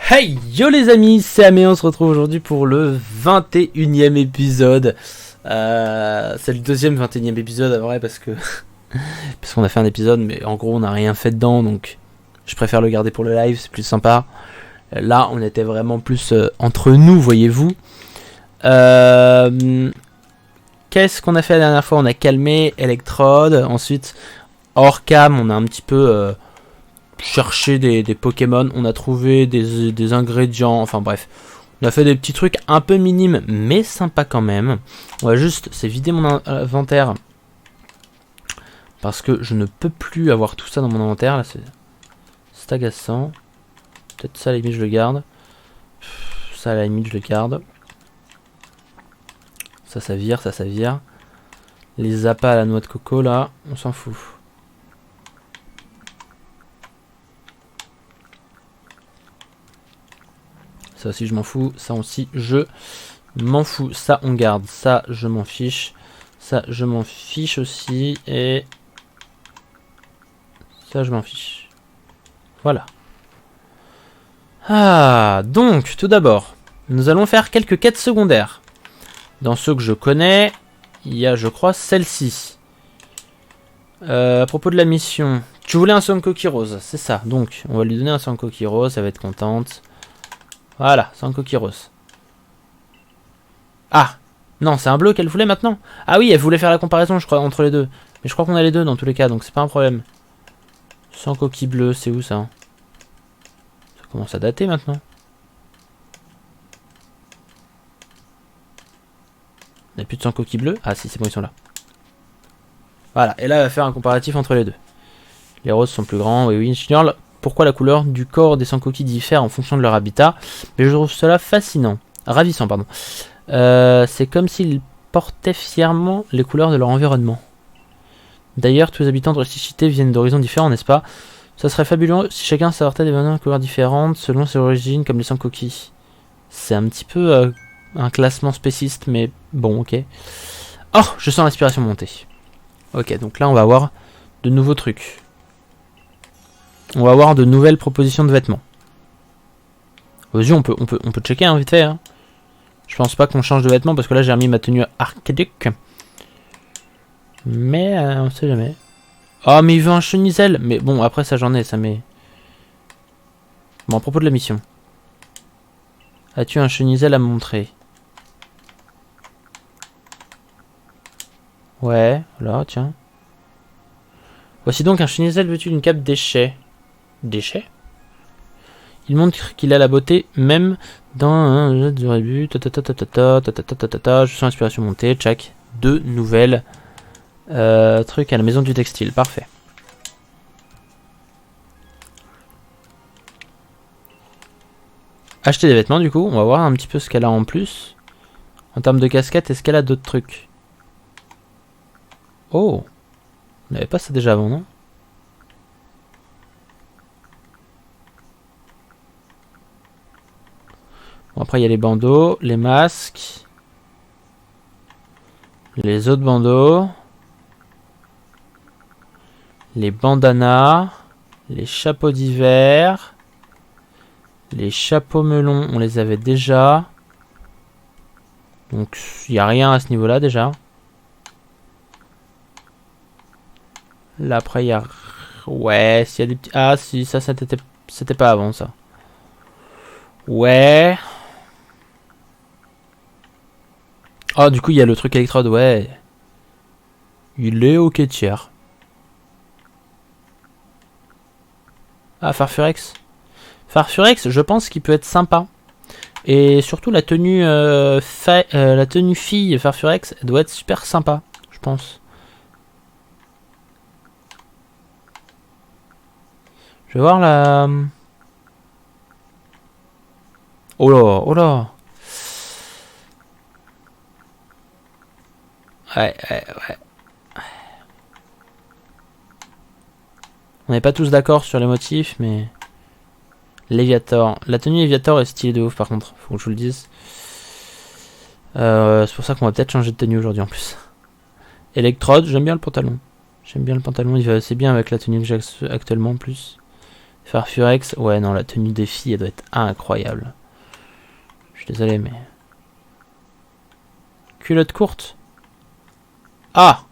Hey yo les amis, c'est Amé, on se retrouve aujourd'hui pour le 21e épisode. C'est le deuxième 21e épisode à vrai parce qu'on a fait un épisode mais en gros on n'a rien fait dedans, donc je préfère le garder pour le live, c'est plus sympa. Là on était vraiment plus entre nous, voyez-vous. Qu'est-ce qu'on a fait la dernière fois? On a calmé Electrode, ensuite hors cam on a un petit peu cherché des Pokémon, on a trouvé des ingrédients, enfin bref. On a fait des petits trucs un peu minimes mais sympa quand même. On va juste c'est vider mon inventaire parce que je ne peux plus avoir tout ça dans mon inventaire là, c'est agaçant. Peut-être ça à la limite je le garde. Ça à la limite je le garde. Ça vire, ça vire. Les appâts à la noix de coco là, on s'en fout. Ça aussi je m'en fous, ça aussi je m'en fous. Ça on garde, ça je m'en fiche. Ça je m'en fiche aussi. Et ça je m'en fiche. Voilà. Ah, donc tout d'abord, nous allons faire quelques quêtes secondaires. Dans ceux que je connais, il y a je crois celle-ci. À propos de la mission, tu voulais un Sankoki rose, c'est ça. Donc on va lui donner un Sankoki rose, elle va être contente. Voilà, Sankoki rose. Ah, non, c'est un bleu qu'elle voulait maintenant. Ah oui, elle voulait faire la comparaison, je crois, entre les deux. Mais je crois qu'on a les deux dans tous les cas, donc c'est pas un problème. Sankoki bleu, c'est où ça? Ça commence à dater maintenant. On n'a plus de Sankoki bleu? Ah si, c'est bon, ils sont là. Voilà, et là, elle va faire un comparatif entre les deux. Les roses sont plus grands, oui, j'ignore pourquoi la couleur du corps des Sankoki diffère en fonction de leur habitat, mais je trouve cela fascinant. Ravissant, pardon. C'est comme s'ils portaient fièrement les couleurs de leur environnement. D'ailleurs, tous les habitants de Rusticité viennent d'horizons différents, n'est-ce pas? Ça serait fabuleux si chacun sortait des couleurs différentes selon ses origines, comme les Sankoki. C'est un petit peu un classement spéciste, mais bon, ok. Oh, je sens l'inspiration monter. Ok, donc là, on va avoir de nouveaux trucs. On va avoir de nouvelles propositions de vêtements. Aux yeux, on peut checker hein, vite fait. Hein. Je pense pas qu'on change de vêtements parce que là j'ai remis ma tenue arcadique. Mais on sait jamais. Oh mais il veut un chenisel. Mais bon après ça j'en ai, ça met. Bon à propos de la mission. As-tu un chenisel à me montrer? Ouais, là tiens. Voici donc un chenisel vêtu d'une cape déchet. Déchet? Il montre qu'il a la beauté même dans un jeu de rébut. Je sens l'inspiration monter. Tchac. Deux nouvelles trucs à la maison du textile. Parfait. Acheter des vêtements du coup. On va voir un petit peu ce qu'elle a en plus. En termes de casquette, est-ce qu'elle a d'autres trucs? Oh. On n'avait pas ça déjà avant, non? Bon, après il y a les bandeaux, les masques, les autres bandeaux, les bandanas, les chapeaux d'hiver, les chapeaux melons, on les avait déjà. Donc il n'y a rien à ce niveau-là déjà. Là après il y a... Ouais, s'il y a des petits... Ah si, ça c'était pas avant ça. Ouais... Ah, du coup, il y a le truc électrode, ouais. Il est ok tiers. Ah, Farfurex. Farfurex, je pense qu'il peut être sympa. Et surtout, la tenue fille Farfurex, elle doit être super sympa, je pense. Je vais voir la... Oh là, oh là. Ouais. On n'est pas tous d'accord sur les motifs, mais... Léviator. La tenue Léviator est stylée de ouf, par contre. Faut que je vous le dise. C'est pour ça qu'on va peut-être changer de tenue aujourd'hui, en plus. Electrode, j'aime bien le pantalon. J'aime bien le pantalon, il va assez bien avec la tenue que j'ai actuellement, en plus. Farfurex, ouais non, la tenue des filles, elle doit être incroyable. Je suis désolé, mais... Culotte courte. Ah!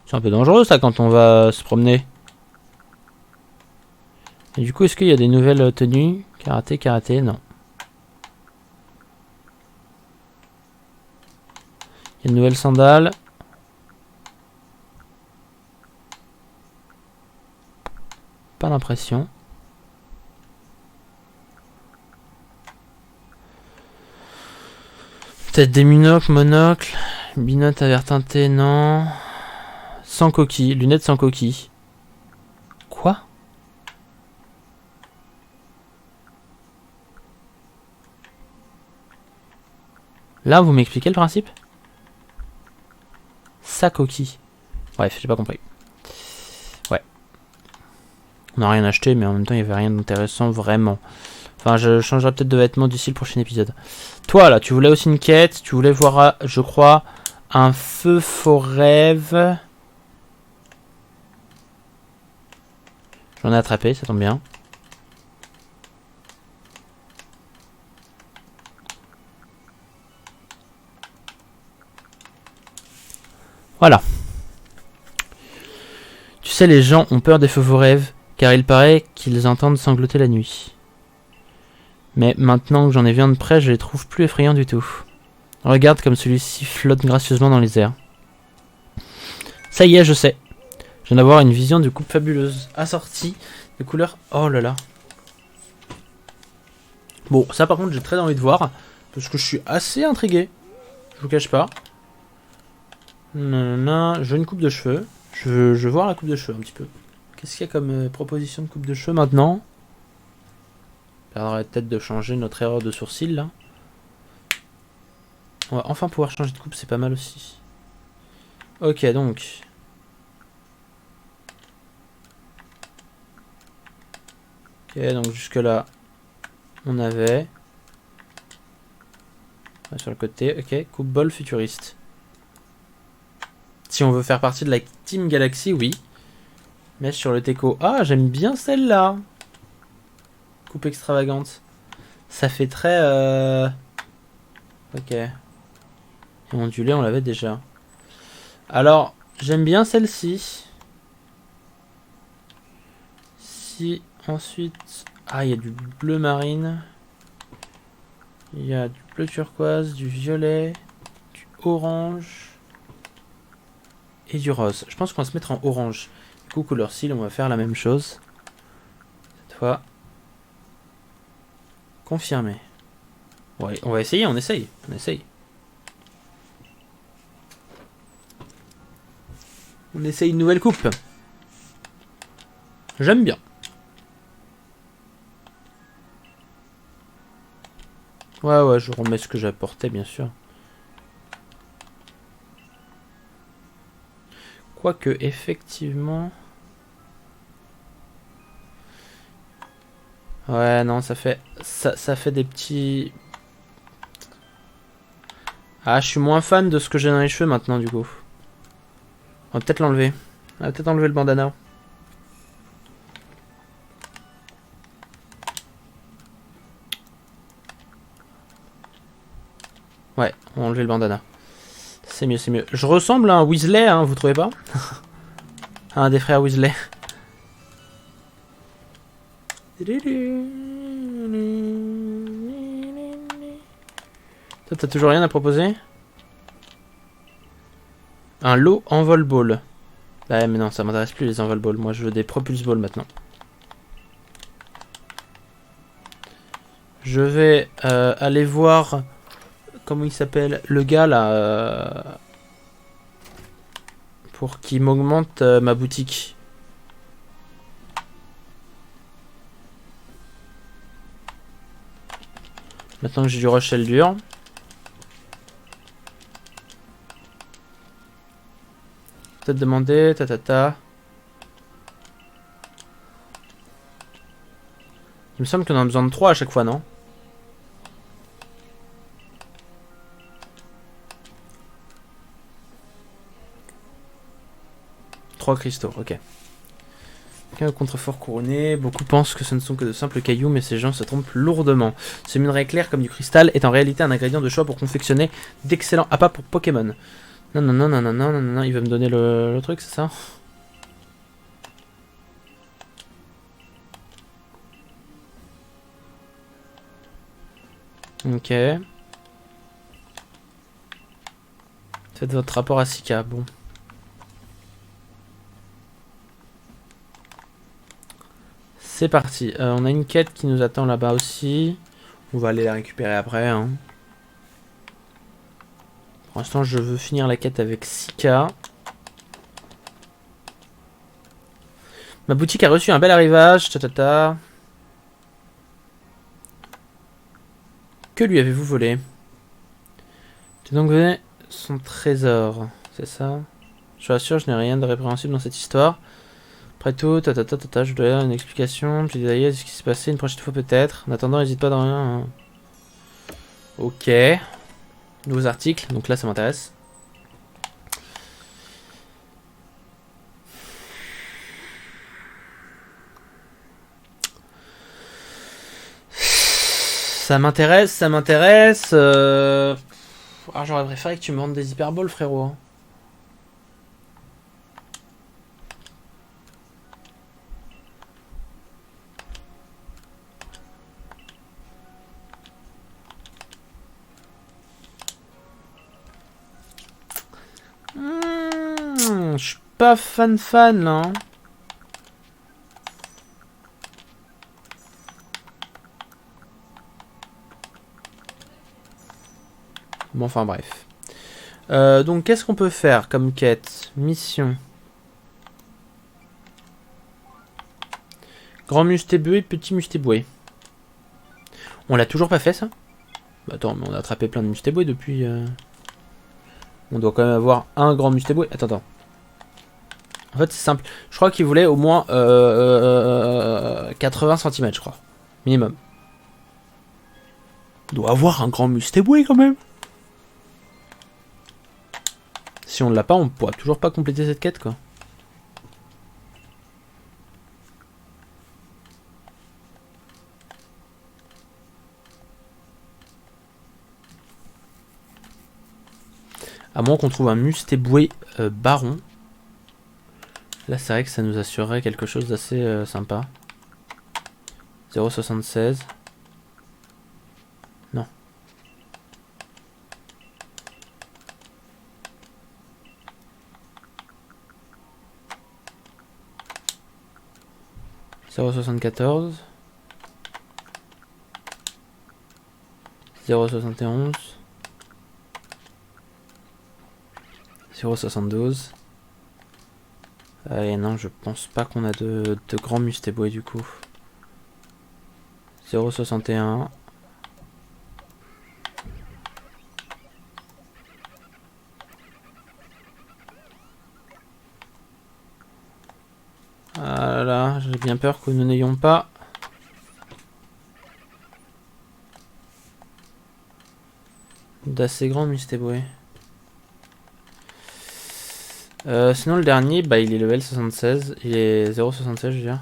C'est un peu dangereux ça quand on va se promener. Et du coup, est-ce qu'il y a des nouvelles tenues? Karaté, non. Il y a de nouvelles sandales. Pas l'impression. Peut-être des monocles. Binote à verre teinté, non. Sans coquille. Lunettes sans coquille. Quoi? Là, vous m'expliquez le principe? Sa coquille. Bref, j'ai pas compris. Ouais. On n'a rien acheté, mais en même temps, il n'y avait rien d'intéressant vraiment. Enfin, je changerai peut-être de vêtements d'ici le prochain épisode. Toi, là, tu voulais aussi une quête. Tu voulais voir, je crois, un feu faux rêve. J'en ai attrapé, ça tombe bien. Voilà. Tu sais, les gens ont peur des feux faux rêves, car il paraît qu'ils entendent sangloter la nuit. Mais maintenant que j'en ai vu un de près, je les trouve plus effrayants du tout. Regarde comme celui-ci flotte gracieusement dans les airs. Ça y est, je sais. Je viens d'avoir une vision de coupe fabuleuse, assortie de couleurs... Oh là là. Bon, ça par contre, j'ai très envie de voir, parce que je suis assez intrigué. Je vous cache pas. Non, je veux une coupe de cheveux. Je veux voir la coupe de cheveux un petit peu. Qu'est-ce qu'il y a comme proposition de coupe de cheveux maintenant? On va peut-être de changer notre erreur de sourcil là. On va enfin pouvoir changer de coupe, c'est pas mal aussi. Ok, donc. Ok, donc jusque là, on avait. Sur le côté, ok, coupe bol futuriste. Si on veut faire partie de la Team Galaxy, oui. Mais sur le Teco, ah, j'aime bien celle-là. Coupe extravagante. Ça fait très... Ok. Et ondulé, on l'avait déjà. Alors, j'aime bien celle-ci. Si, ensuite... Ah, il y a du bleu marine. Il y a du bleu turquoise, du violet, du orange et du rose. Je pense qu'on va se mettre en orange. Du coup, couleur cils, on va faire la même chose. Cette fois. Confirmé. Ouais, on va essayer, on essaye. On essaye. On essaye une nouvelle coupe. J'aime bien. Ouais, je remets ce que j'apportais, bien sûr. Quoique, effectivement... Ouais, non, ça fait des petits... Ah, je suis moins fan de ce que j'ai dans les cheveux maintenant, du coup. On va peut-être l'enlever. On va peut-être enlever le bandana. Ouais, on va enlever le bandana. C'est mieux, c'est mieux. Je ressemble à un Weasley, hein, vous trouvez pas? À un des frères Weasley. Toi, t'as toujours rien à proposer? Un lot envol ball. Ouais, mais non, ça m'intéresse plus les envol balls. Moi, je veux des propulse balls maintenant. Je vais aller voir... Comment il s'appelle? Le gars, là... pour qu'il m'augmente ma boutique. Maintenant que j'ai du Rochelle dur. Peut-être demander, ta. Il me semble qu'on a besoin de 3 à chaque fois, non? Trois cristaux, ok. Un contrefort couronné. Beaucoup pensent que ce ne sont que de simples cailloux, mais ces gens se trompent lourdement. Ce minerai clair comme du cristal est en réalité un ingrédient de choix pour confectionner d'excellents appâts pour Pokémon. Non, non, non, non, non, non, non, non, il va me donner le truc, c'est ça? Ok. Faites votre rapport à Sika, bon. C'est parti. On a une quête qui nous attend là-bas aussi. On va aller la récupérer après. Hein. Pour l'instant, je veux finir la quête avec Sika. Ma boutique a reçu un bel arrivage. Tatata. Que lui avez-vous volé? Tu donc donné son trésor. C'est ça? Je suis sûr, je n'ai rien de répréhensible dans cette histoire. Après tout, je dois avoir une explication plus détaillée de ce qui s'est passé une prochaine fois peut-être. En attendant, n'hésite pas dans rien. Hein. Ok. Nouveaux articles, donc là ça m'intéresse. Ça m'intéresse, ça m'intéresse. Ah, j'aurais préféré que tu me vendes des hyperboles, frérot. Je suis pas fan là. Hein. Bon, enfin bref. Donc, qu'est-ce qu'on peut faire comme quête? Mission. Grand mustébué, petit mustébué. On l'a toujours pas fait, ça? Bah, attends, mais on a attrapé plein de mustébués depuis... On doit quand même avoir un grand mustébué. Attends. En fait, c'est simple. Je crois qu'il voulait au moins 80 cm, je crois. Minimum. Il doit avoir un grand mustébué quand même. Si on ne l'a pas, on ne pourra toujours pas compléter cette quête, quoi. À moins qu'on trouve un mustébué baron. Là, c'est vrai que ça nous assurerait quelque chose d'assez sympa. 0,76. Non. « 0,74. 0,71. 0,72. Et non, je pense pas qu'on a de grands mustébués du coup. 0,61. Ah là là, j'ai bien peur que nous n'ayons pas d'assez grands mustébués. Sinon le dernier, bah il est level 76, il est 0,76 je veux dire.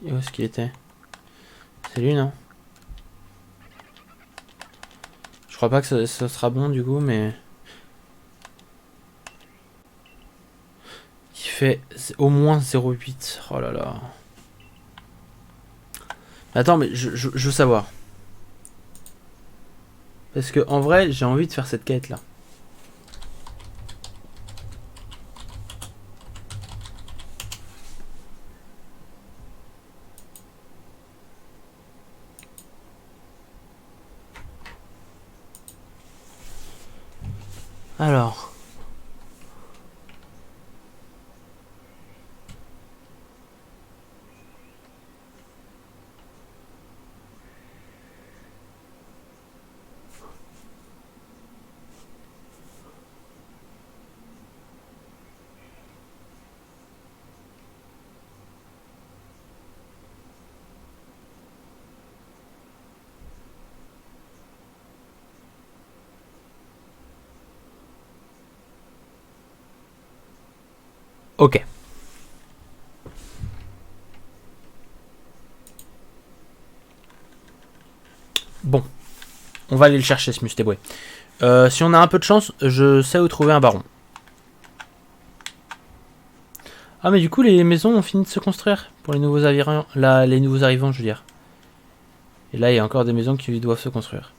Et où est-ce qu'il était? C'est lui non? Je crois pas que ça sera bon du coup, mais... Il fait au moins 0,8. Oh là là. Attends, mais je veux savoir. Parce que en vrai, j'ai envie de faire cette quête là. Alors. Ok. Bon. On va aller le chercher, ce Mustéboué. Si on a un peu de chance, je sais où trouver un baron. Ah, mais du coup, les maisons ont fini de se construire pour les nouveaux arrivants. Là, les nouveaux arrivants, je veux dire. Et là, il y a encore des maisons qui doivent se construire.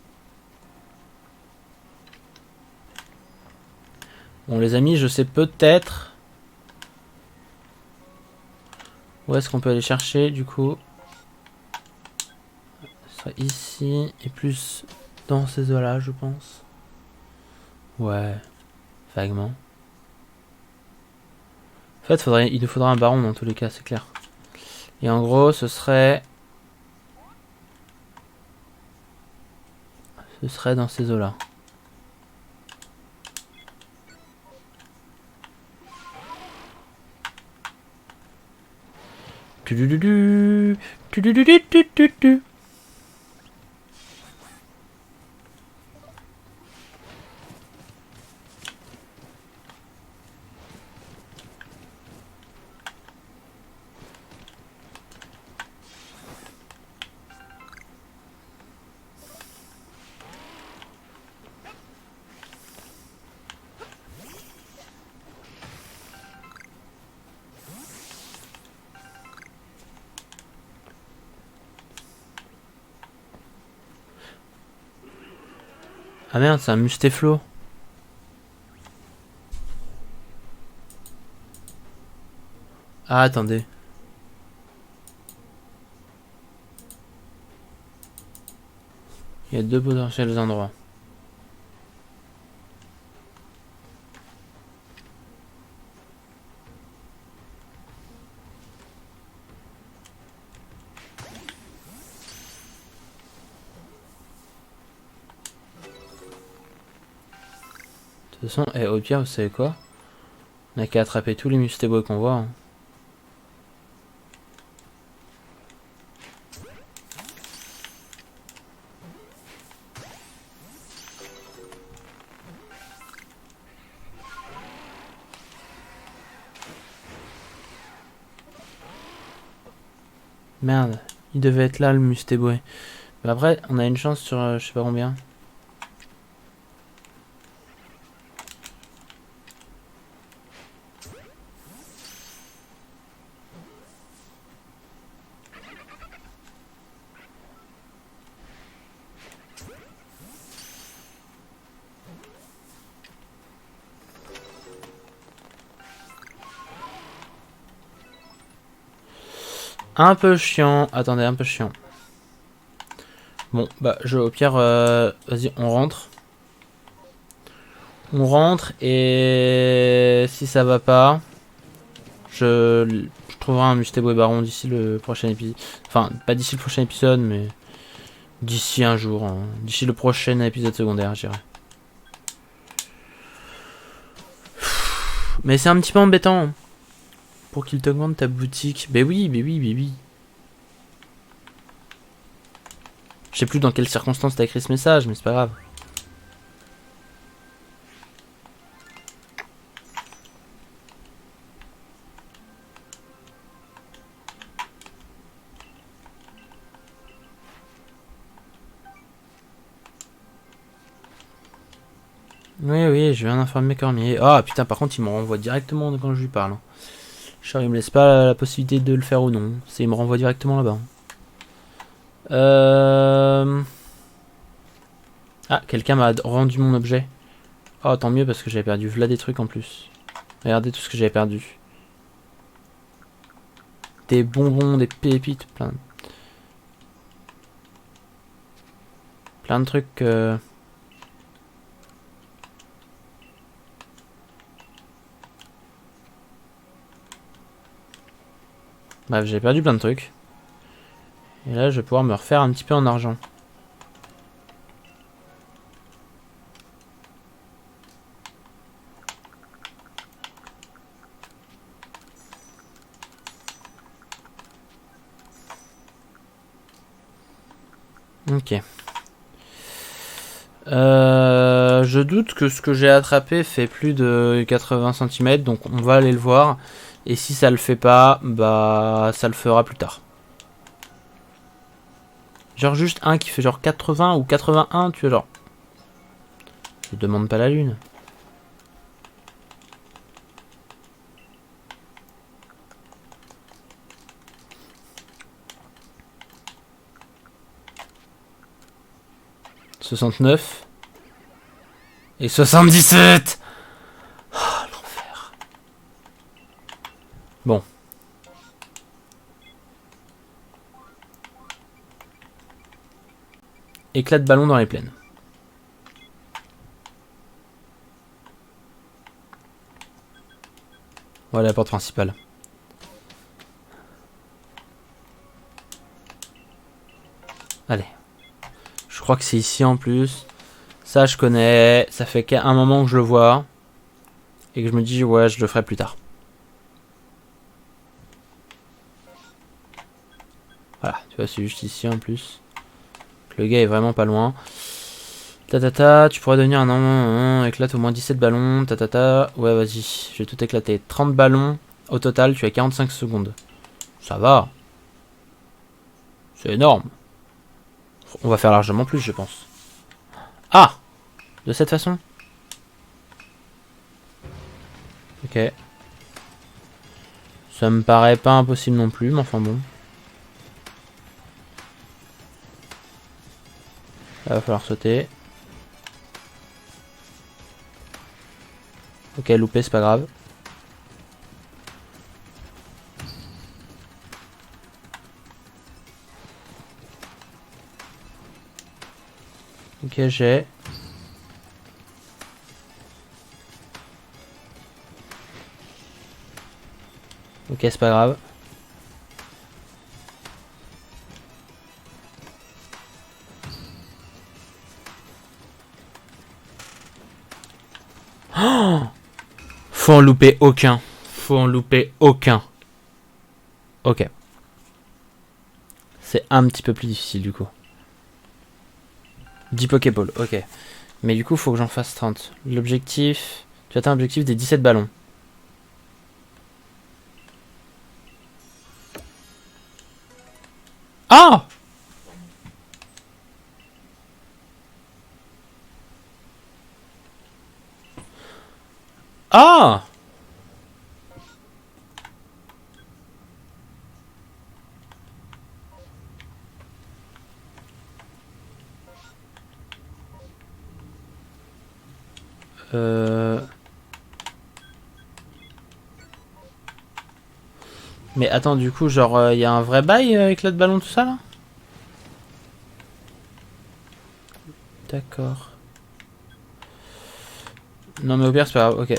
Bon, les amis, je sais peut-être où est-ce qu'on peut aller chercher, du coup. Ce sera ici, et plus dans ces eaux-là, je pense. Ouais, vaguement. En fait, il nous faudra un baron dans tous les cas, c'est clair. Et en gros, ce serait dans ces eaux-là. Ah merde, c'est un mustéflo. Ah, attendez. Il y a deux potentiels endroits. De toute façon, au pire, vous savez quoi? On n'a qu'à attraper tous les mustébois qu'on voit. Hein. Merde, il devait être là le mustéboé. Mais après, on a une chance sur je sais pas combien. Un peu chiant. Attendez, un peu chiant. Bon, bah, au pire, vas-y, on rentre. On rentre et si ça va pas, je trouverai un mustéboé baron d'ici le prochain épisode. Enfin, pas d'ici le prochain épisode, mais d'ici un jour. Hein. D'ici le prochain épisode secondaire, je dirais. Mais c'est un petit peu embêtant. Pour qu'il t'augmente ta boutique. Mais oui, mais oui, mais oui. Je sais plus dans quelles circonstances t'as écrit ce message, mais c'est pas grave. Oui, oui, je viens d'informer Cormier. Ah putain, par contre, il me renvoie directement quand je lui parle. Genre, il me laisse pas la possibilité de le faire ou non. Il me renvoie directement là-bas. Ah, quelqu'un m'a rendu mon objet. Oh, tant mieux parce que j'avais perdu là des trucs en plus. Regardez tout ce que j'avais perdu. Des bonbons, des pépites, plein de trucs. Bref, j'ai perdu plein de trucs. Et là, je vais pouvoir me refaire un petit peu en argent. Ok. Je doute que ce que j'ai attrapé fait plus de 80 cm, donc on va aller le voir. Et si ça le fait pas, bah ça le fera plus tard. Genre juste un qui fait genre 80 ou 81, tu vois, genre. Je demande pas la lune. « 69 et 77. Oh, l'enfer. Bon. Éclat de ballon dans les plaines. Voilà la porte principale. Allez. Je crois que c'est ici en plus. Ça je connais. Ça fait qu'un moment que je le vois. Et que je me dis ouais je le ferai plus tard. Voilà. Tu vois c'est juste ici en plus. Le gars est vraiment pas loin. Tatata, tu pourrais devenir un éclate au moins 17 ballons. Tatata, ouais vas-y, je vais tout éclater. 30 ballons au total, tu as 45 secondes. Ça va. C'est énorme. On va faire largement plus, je pense. Ah! De cette façon? Ok. Ça me paraît pas impossible non plus, mais enfin bon. Là, va falloir sauter. Ok, loupé, c'est pas grave. Ok, j'ai. Ok, c'est pas grave. Oh, faut en louper aucun. Faut en louper aucun. Ok. C'est un petit peu plus difficile du coup. 10 Pokéballs, ok. Mais du coup, faut que j'en fasse 30. L'objectif... Tu atteins l'objectif des 17 ballons. Ah! Ah! Mais attends, du coup, genre, y a un vrai bail avec l'autre ballon, tout ça, là? D'accord. Non, mais au pire, c'est pas grave, ok.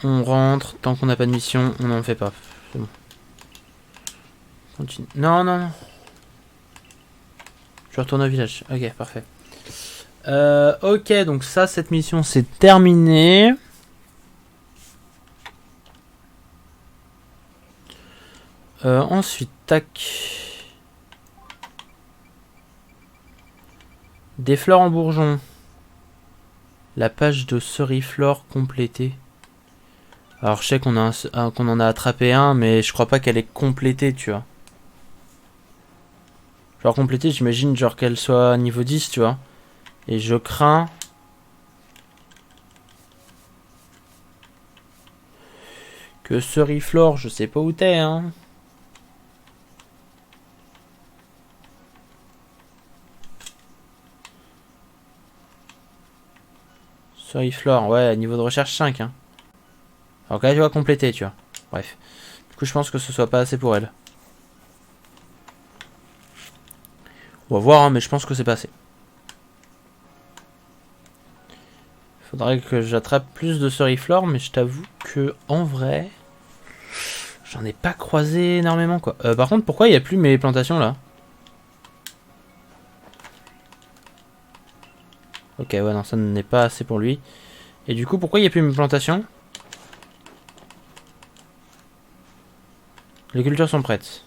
On rentre, tant qu'on n'a pas de mission, on n'en fait pas. C'est bon. Continue. Non, non, non. Je retourne au village. Ok, parfait. Ok, donc ça, cette mission, c'est terminé. Ensuite, tac. Des fleurs en bourgeon. La page de Ceriflore complétée. Alors je sais qu'on qu'on en a attrapé un, mais je crois pas qu'elle est complétée, tu vois. Genre complétée, j'imagine genre qu'elle soit niveau 10, tu vois. Et je crains... que Ceriflore, je sais pas où t'es, hein. Ceriflore, ouais, niveau de recherche 5, hein. Alors là, tu vois, compléter, tu vois. Bref. Du coup, je pense que ce soit pas assez pour elle. On va voir, hein, mais je pense que c'est pas assez. Faudrait que j'attrape plus de Ceriflore, mais je t'avoue que, en vrai... J'en ai pas croisé énormément, quoi. Par contre, pourquoi il n'y a plus mes plantations, là? Ok, ouais, non, ça n'est pas assez pour lui. Et du coup, pourquoi il n'y a plus mes plantations? Les cultures sont prêtes.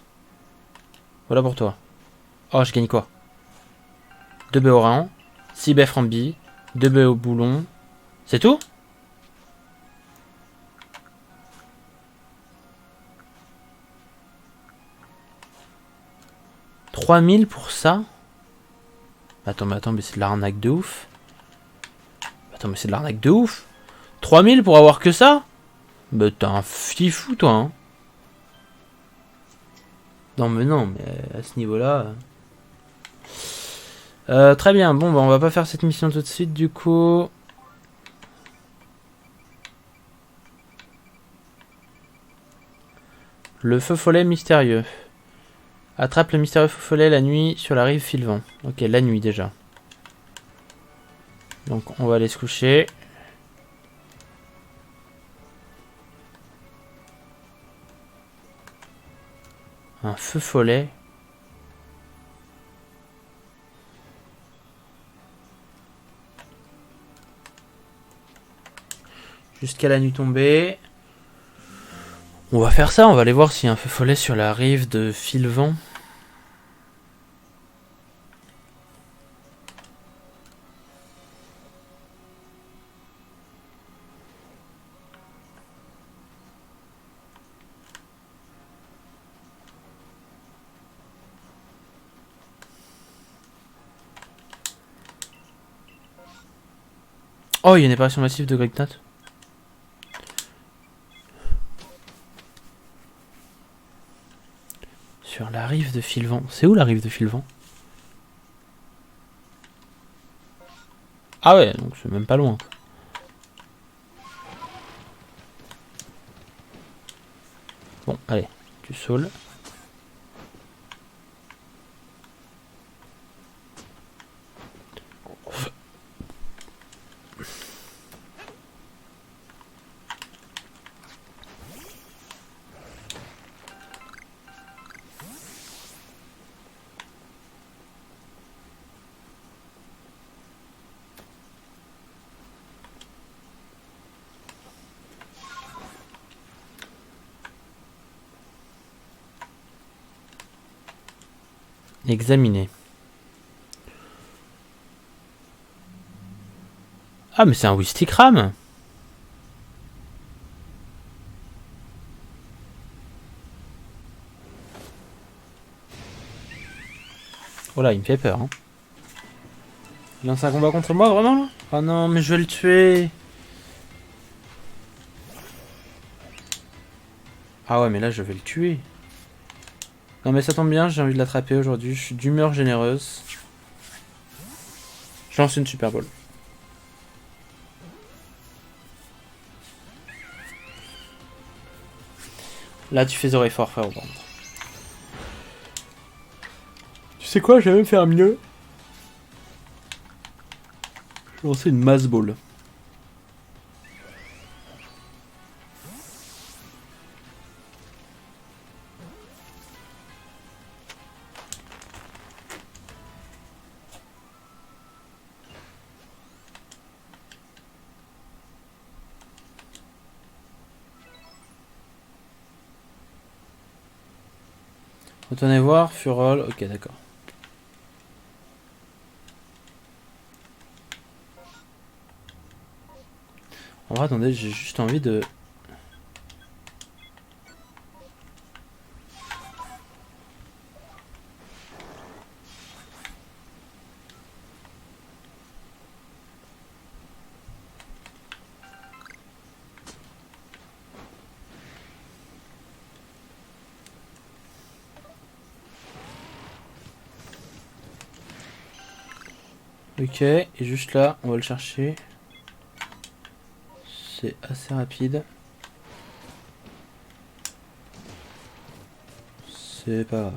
Voilà pour toi. Oh, je gagne quoi? 2 baies au rang, 6 baies frambi, 2 baies au boulon. C'est tout? 3000 pour ça? Attends, mais c'est de l'arnaque de ouf. Attends, mais c'est de l'arnaque de ouf. 3000 pour avoir que ça? Bah t'es un fifou toi hein. Non mais non, mais à ce niveau-là... très bien, bon bah on va pas faire cette mission tout de suite du coup. Le feu follet mystérieux. Attrape le mystérieux feu follet la nuit sur la rive Filvant. Ok, la nuit déjà. Donc on va aller se coucher. Un feu follet. Jusqu'à la nuit tombée. On va faire ça, on va aller voir s'il y a un feu follet sur la rive de Filvant. Oh, il y a une apparition massive de Gregnat. Sur la rive de Filvant. C'est où la rive de Filvant? Ah ouais, donc c'est même pas loin. Bon, allez, tu saules. Examiner. Ah, mais c'est un Wistikram. Oh là, il me fait peur. Hein. Il lance un combat contre moi, vraiment là? Oh non, mais je vais le tuer. Ah ouais, mais là, je vais le tuer. Non, mais ça tombe bien, j'ai envie de l'attraper aujourd'hui. Je suis d'humeur généreuse. Je lance une Super Bowl. Là, tu fais oreille fort, frère. Tu sais quoi, je vais même faire mieux. Je vais lancer une mass ball. Retournez voir, Furol. Ok, d'accord. En vrai, attendez, j'ai juste envie de... Ok, et juste là, on va le chercher. C'est assez rapide. C'est pas grave.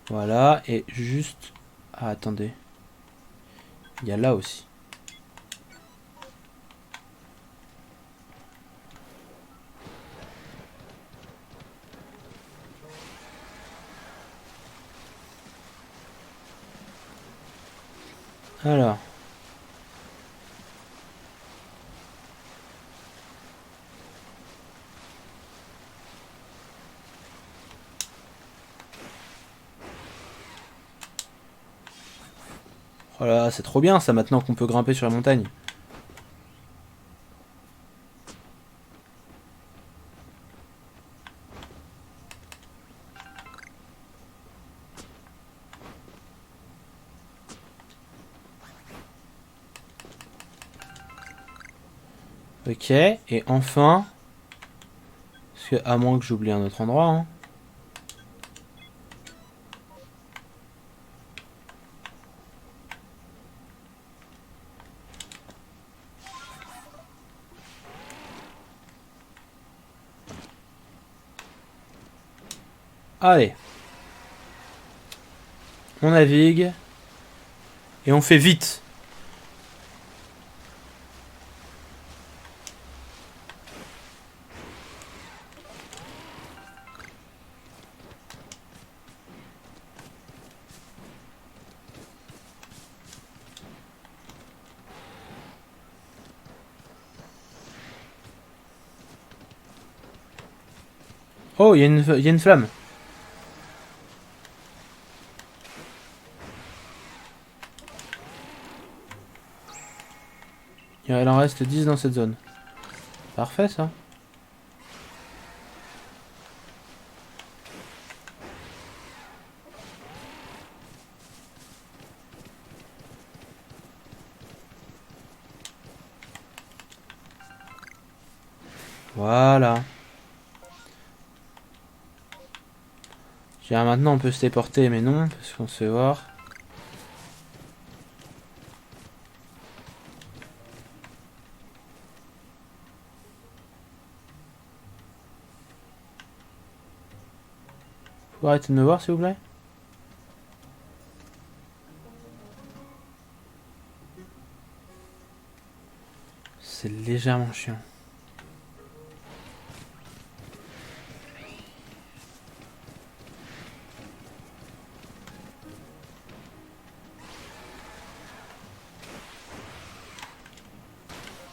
Voilà, et juste... Ah, attendez. Il y a là aussi. Alors. Voilà, c'est trop bien ça maintenant qu'on peut grimper sur la montagne. Ok, et enfin... Parce que, à moins que j'oublie un autre endroit, hein. Allez. On navigue. Et on fait vite. Oh, il y a une flamme. Il en reste 10 dans cette zone. Parfait ça. Voilà. Maintenant on peut se téléporter mais non, parce qu'on se fait voir. Faut arrêter de me voir s'il vous plaît. C'est légèrement chiant.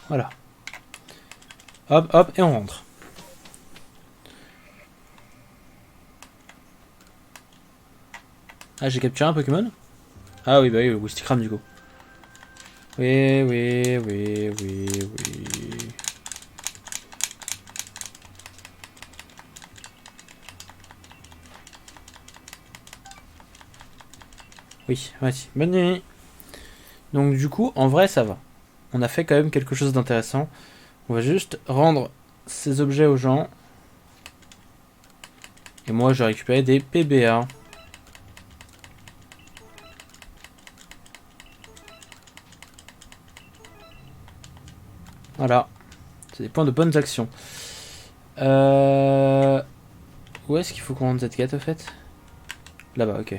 Voilà. Hop, hop, et on rentre. Ah, j'ai capturé un Pokémon? Ah oui, bah oui, Wistikram du coup. Oui, oui, oui, oui, oui. Oui, vas-y. Bonne nuit. Donc du coup, en vrai, ça va. On a fait quand même quelque chose d'intéressant. On va juste rendre ces objets aux gens. Et moi, je vais récupérer des PBA. Voilà. C'est des points de bonnes actions. Où est-ce qu'il faut qu'on rende cette quête, au fait? Là-bas, ok.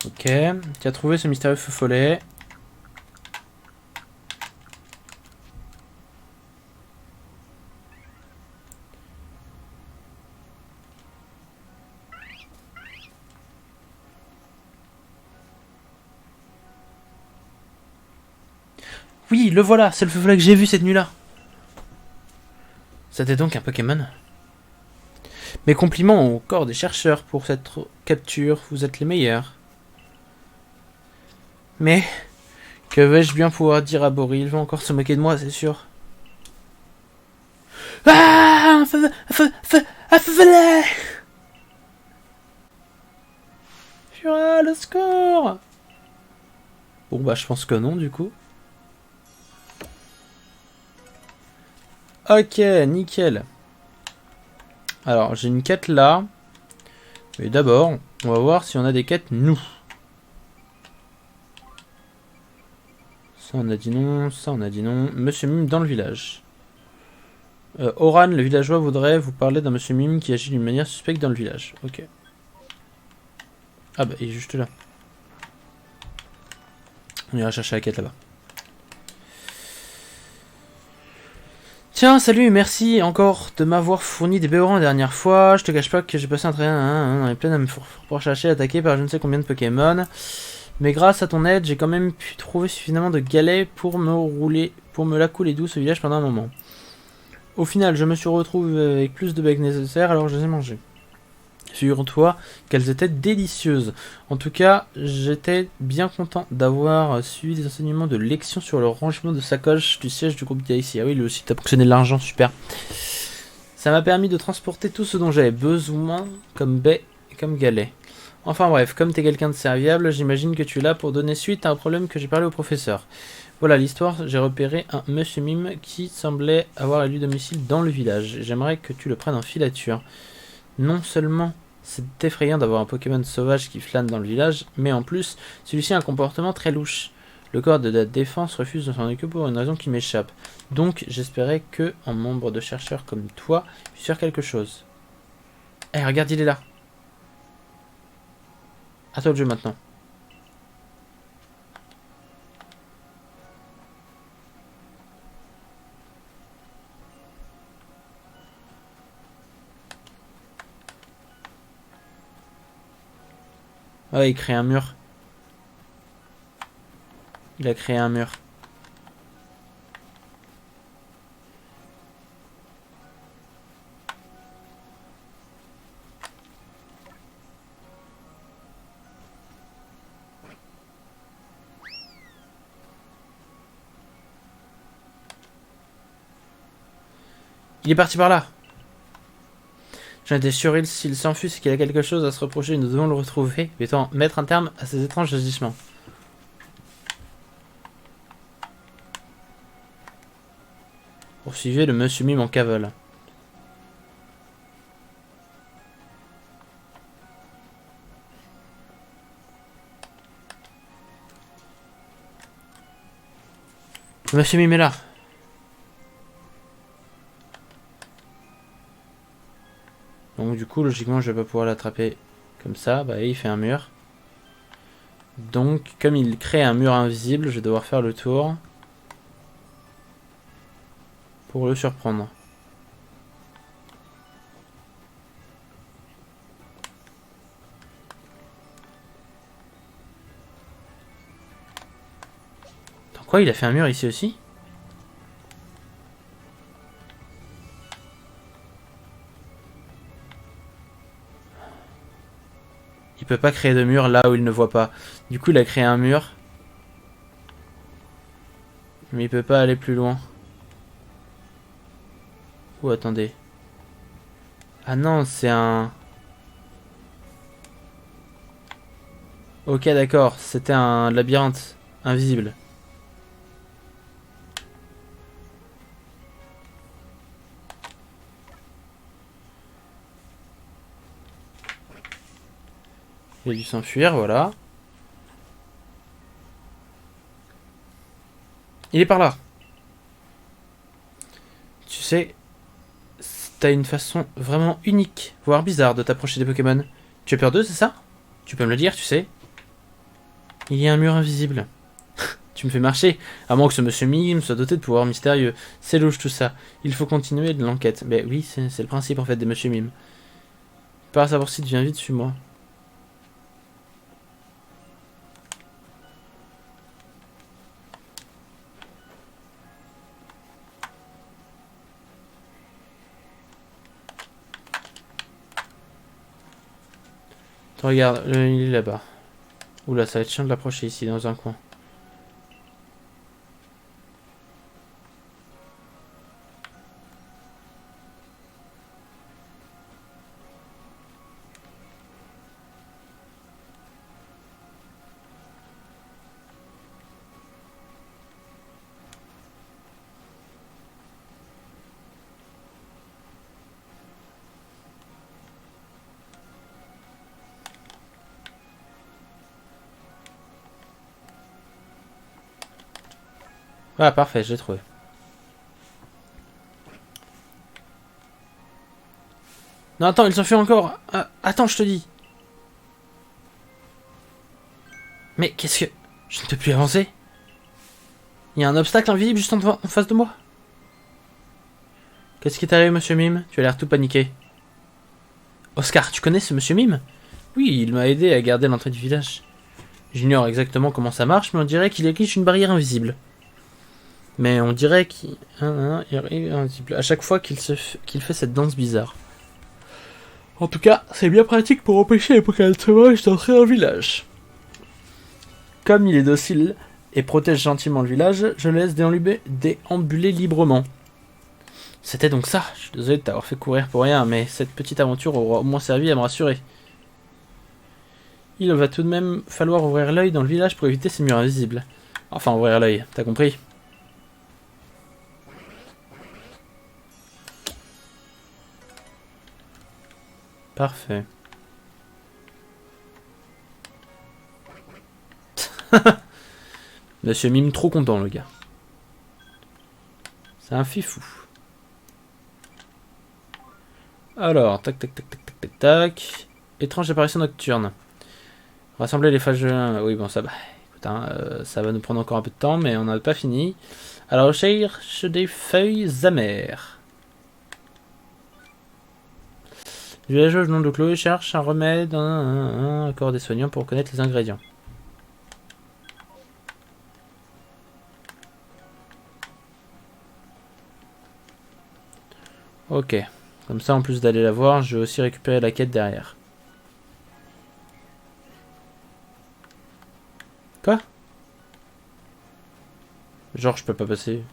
Ok. Tu as trouvé ce mystérieux feu follet. Oui, le voilà, c'est le feu follet que j'ai vu cette nuit-là. C'était donc un Pokémon. Mes compliments au corps des chercheurs pour cette capture, vous êtes les meilleurs. Mais, que vais-je bien pouvoir dire à Bori? Il va encore se moquer de moi, c'est sûr. Ah, un feu follet! Fura, le score! Bon bah je pense que non du coup. Ok, nickel. Alors j'ai une quête là. Mais d'abord, on va voir si on a des quêtes nous. Ça on a dit non, ça on a dit non. Monsieur Mime dans le village. Oran, le villageois, voudrait vous parler d'un monsieur Mime qui agit d'une manière suspecte dans le village. Ok. Ah bah il est juste là. On ira chercher la quête là-bas. Tiens, salut, merci encore de m'avoir fourni des béorans la dernière fois. Je te cache pas que j'ai passé un très dans les plaines à me pour chercher attaqué par je ne sais combien de Pokémon. Mais grâce à ton aide, j'ai quand même pu trouver suffisamment de galets pour me la couler douce au village pendant un moment. Au final, je me suis retrouvé avec plus de becs nécessaires, alors je les ai mangés. Figure-toi qu'elles étaient délicieuses. En tout cas, j'étais bien content d'avoir suivi les enseignements de lection sur le rangement de sacoches du siège du groupe d'IC. Ah oui, lui aussi, t'as fonctionné l'argent, super. Ça m'a permis de transporter tout ce dont j'avais besoin, comme baies et comme galets. Enfin bref, comme t'es quelqu'un de serviable, j'imagine que tu es là pour donner suite à un problème que j'ai parlé au professeur. Voilà l'histoire, j'ai repéré un monsieur mime qui semblait avoir élu domicile dans le village. J'aimerais que tu le prennes en filature. Non seulement c'est effrayant d'avoir un Pokémon sauvage qui flâne dans le village, mais en plus, celui-ci a un comportement très louche. Le corps de la défense refuse de s'en occuper pour une raison qui m'échappe. Donc, j'espérais que, en membre de chercheur comme toi, puisse faire quelque chose. Eh, regarde, il est là. À toi le jeu maintenant. Ah, il crée un mur. Il a créé un mur. Il est parti par là. J'en étais sûr, s'il s'enfuit, c'est qu'il a quelque chose à se reprocher. Nous devons le retrouver. Mettons, mettre un terme à ces étranges agissements. Poursuivez le monsieur mime en cavale. Le monsieur mime est là. Donc du coup, logiquement, je vais pas pouvoir l'attraper comme ça. Bah, il fait un mur. Donc, comme il crée un mur invisible, je vais devoir faire le tour pour le surprendre. Attends, quoi, il a fait un mur ici aussi? Il peut pas créer de mur là où il ne voit pas. Du coup, il a créé un mur. Mais il peut pas aller plus loin. Ou attendez. Ah non, c'est un... Ok, d'accord. C'était un labyrinthe invisible. Il a dû s'enfuir, voilà. Il est par là. Tu sais, t'as une façon vraiment unique, voire bizarre de t'approcher des Pokémon. Tu as peur d'eux, c'est ça? Tu peux me le dire, tu sais. Il y a un mur invisible. Tu me fais marcher, à moins que ce monsieur Mime soit doté de pouvoirs mystérieux. C'est louche tout ça. Il faut continuer de l'enquête. Ben oui, c'est le principe en fait des monsieur Mime. Pas à savoir si tu viens vite, suis-moi. Regarde, il est là-bas. Oula, ça va être chiant de l'approcher ici, dans un coin. Ah, parfait, je l'ai trouvé. Non, attends, il s'enfuit encore. Ah, attends, je te dis. Mais qu'est-ce que... Je ne peux plus avancer. Il y a un obstacle invisible juste en face de moi. Qu'est-ce qui t'arrive, monsieur Mime? Tu as l'air tout paniqué. Oscar, tu connais ce monsieur Mime? Oui, il m'a aidé à garder l'entrée du village. J'ignore exactement comment ça marche, mais on dirait qu'il existe une barrière invisible. Mais on dirait qu'il est invisible à chaque fois qu'il fait cette danse bizarre. En tout cas, c'est bien pratique pour empêcher les Pokémon sauvages d'entrer dans le village. Comme il est docile et protège gentiment le village, je le laisse déambuler librement. C'était donc ça. Je suis désolé de t'avoir fait courir pour rien, mais cette petite aventure aura au moins servi à me rassurer. Il va tout de même falloir ouvrir l'œil dans le village pour éviter ces murs invisibles. Enfin, ouvrir l'œil, t'as compris? Parfait. Monsieur Mime trop content, le gars. C'est un fifou. Alors, tac tac tac tac tac tac tac. Étrange apparition nocturne. Rassembler les phages... Oui, bon, ça va. Écoute, hein, ça va nous prendre encore un peu de temps, mais on n'a pas fini. Alors, je cherche des feuilles amères. Le villageois au nom de Chloé cherche un remède, un accord des soignants pour connaître les ingrédients. Ok. Comme ça, en plus d'aller la voir, je vais aussi récupérer la quête derrière. Quoi? Genre, je peux pas passer.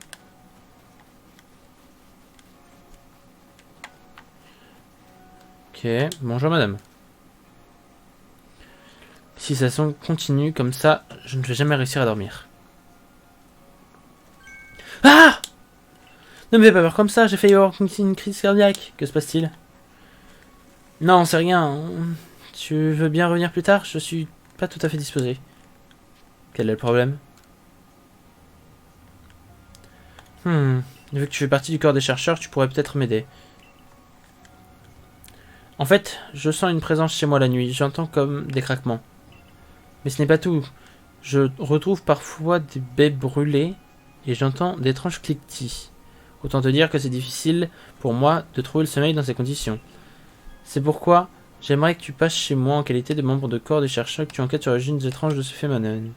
Ok. Bonjour, madame. Si ça continue comme ça, je ne vais jamais réussir à dormir. Ah! Ne me fais pas peur comme ça, j'ai failli avoir une crise cardiaque. Que se passe-t-il? Non, c'est rien. Tu veux bien revenir plus tard? Je suis pas tout à fait disposé. Quel est le problème? Vu que tu fais partie du corps des chercheurs, tu pourrais peut-être m'aider. En fait, je sens une présence chez moi la nuit. J'entends comme des craquements. Mais ce n'est pas tout. Je retrouve parfois des baies brûlées et j'entends d'étranges cliquetis. Autant te dire que c'est difficile pour moi de trouver le sommeil dans ces conditions. C'est pourquoi j'aimerais que tu passes chez moi en qualité de membre de corps des chercheurs que tu enquêtes sur l'origine étrange de ce phénomène.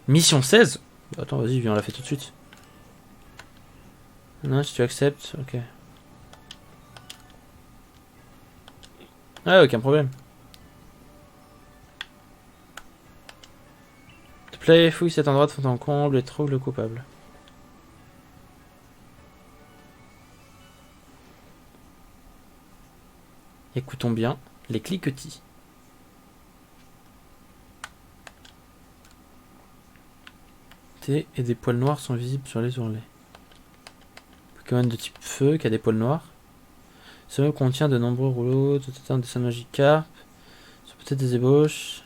Mission 16 ? Attends, vas-y, viens, on la fait tout de suite. Non, si tu acceptes, ok. Ah, aucun problème. S'il te plaît, fouille cet endroit de fond en comble et trouve le coupable. Écoutons bien les cliquetis. Et des poils noirs sont visibles sur les ourlets. Pokémon de type feu qui a des poils noirs. Ce meuble contient de nombreux rouleaux, un dessin de Magikarp. Ce sont peut-être des ébauches.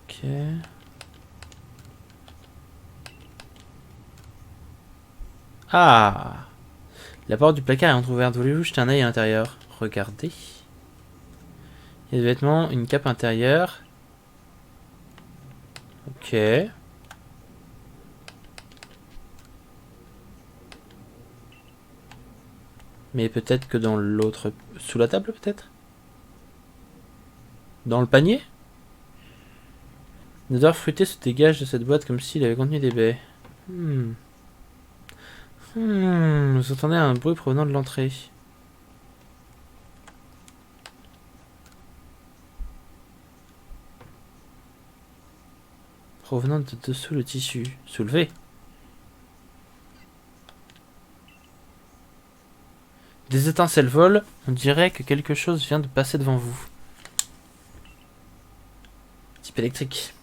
Ok. Ah! La porte du placard est entrouverte. Voulez-vous jeter un œil à l'intérieur? Regardez. Il y a des vêtements, une cape intérieure. Ok. Mais peut-être que dans l'autre... Sous la table, peut-être? Dans le panier? Une odeur fruitée se dégage de cette boîte comme s'il avait contenu des baies. Vous entendez un bruit provenant de l'entrée. Provenant de dessous le tissu. Soulevé. Des étincelles volent. On dirait que quelque chose vient de passer devant vous. Type électrique.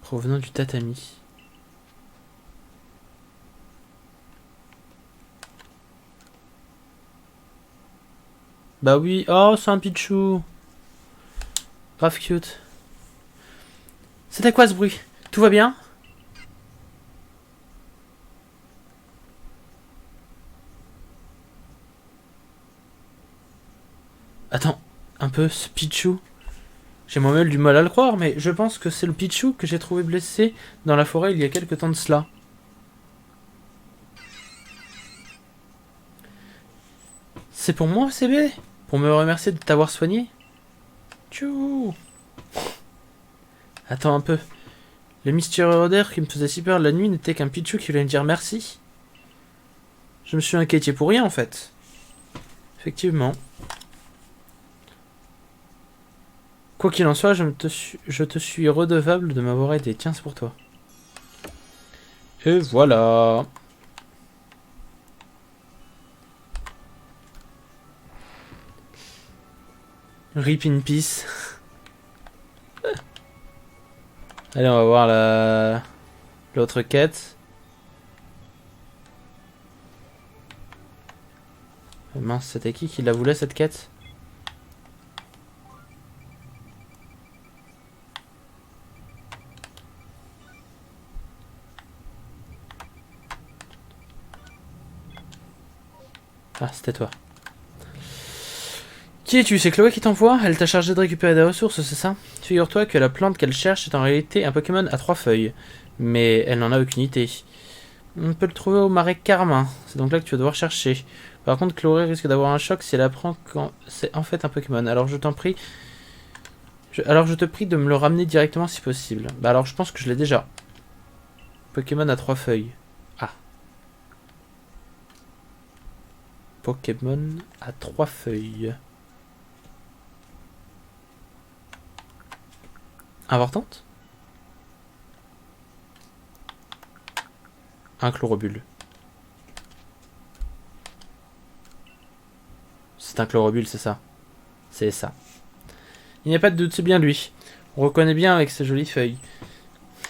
Provenant du tatami. Bah oui. Oh, c'est un Pichou. Grave cute. C'était quoi ce bruit? Tout va bien? Attends, un peu, ce Pichou. J'ai moi-même du mal à le croire, mais je pense que c'est le Pichou que j'ai trouvé blessé dans la forêt il y a quelque temps de cela. C'est pour moi, CB? Pour me remercier de t'avoir soigné? Tchou! Attends un peu. Le mystérieux odeur qui me faisait si peur la nuit n'était qu'un Pichou qui voulait me dire merci. Je me suis inquiété pour rien en fait. Effectivement. Quoi qu'il en soit, je te suis redevable de m'avoir aidé. Tiens, c'est pour toi. Et voilà. Rip in peace. Allez, on va voir l'autre quête. Mince, c'était qui la voulait cette quête? Ah, c'était toi. Qui es-tu? C'est Chloé qui t'envoie? Elle t'a chargé de récupérer des ressources, c'est ça? Figure-toi que la plante qu'elle cherche est en réalité un Pokémon à 3 feuilles. Mais elle n'en a aucune idée. On peut le trouver au marais Carmin. C'est donc là que tu vas devoir chercher. Par contre, Chloé risque d'avoir un choc si elle apprend quand c'est en fait un Pokémon. Alors je t'en prie... Alors je te prie de me le ramener directement si possible. Bah alors je pense que je l'ai déjà. Pokémon à 3 feuilles. Ah. Pokémon à 3 feuilles. Importante? Un Chlorobule. C'est un Chlorobule, c'est ça. C'est ça. Il n'y a pas de doute, c'est bien lui. On reconnaît bien avec ses jolies feuilles.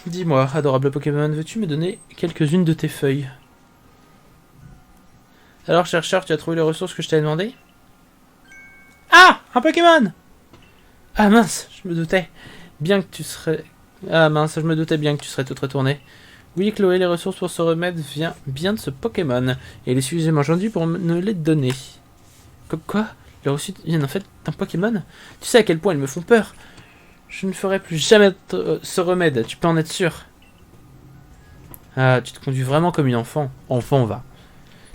Dis-moi, adorable Pokémon, veux-tu me donner quelques-unes de tes feuilles? Alors, chercheur, tu as trouvé les ressources que je t'ai demandé? Ah! Un Pokémon! Ah mince, je me doutais bien que tu serais... Ah mince, je me doutais bien que tu serais toute retournée. Oui, Chloé, les ressources pour ce remède viennent bien de ce Pokémon. Et il est suffisamment gentil pour me les donner. Quoi? Les ressources viennent en fait d'un Pokémon? Tu sais à quel point ils me font peur. Je ne ferai plus jamais ce remède, tu peux en être sûr. Ah, tu te conduis vraiment comme une enfant. Enfant, va.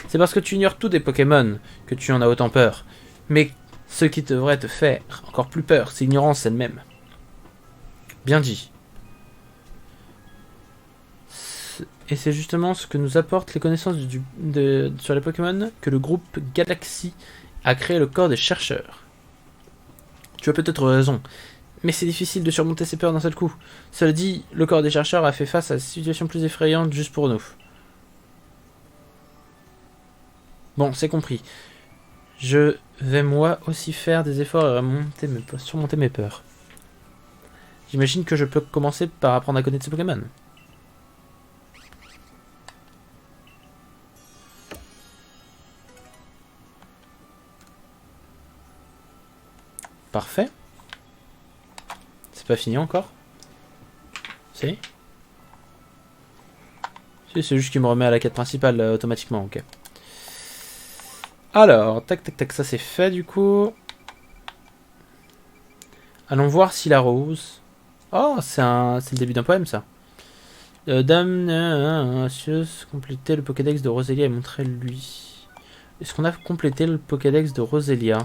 C'est parce que tu ignores tout des Pokémon que tu en as autant peur. Mais ce qui devrait te faire encore plus peur, c'est l'ignorance elle-même. Bien dit. Et c'est justement ce que nous apportent les connaissances sur les Pokémon que le groupe Galaxy a créé le corps des chercheurs. Tu as peut-être raison, mais c'est difficile de surmonter ces peurs d'un seul coup. Cela dit, le corps des chercheurs a fait face à des situations plus effrayantes juste pour nous. Bon, c'est compris. Je vais moi aussi faire des efforts et surmonter mes peurs. J'imagine que je peux commencer par apprendre à connaître ces Pokémon. Parfait. C'est pas fini encore? Si? Si, c'est juste qu'il me remet à la quête principale automatiquement, ok. Alors, tac tac tac, ça c'est fait du coup. Allons voir si la rose... Oh, c'est le début d'un poème ça. Dame, compléter le Pokédex de Roselia et montrer lui. Est-ce qu'on a complété le Pokédex de Roselia?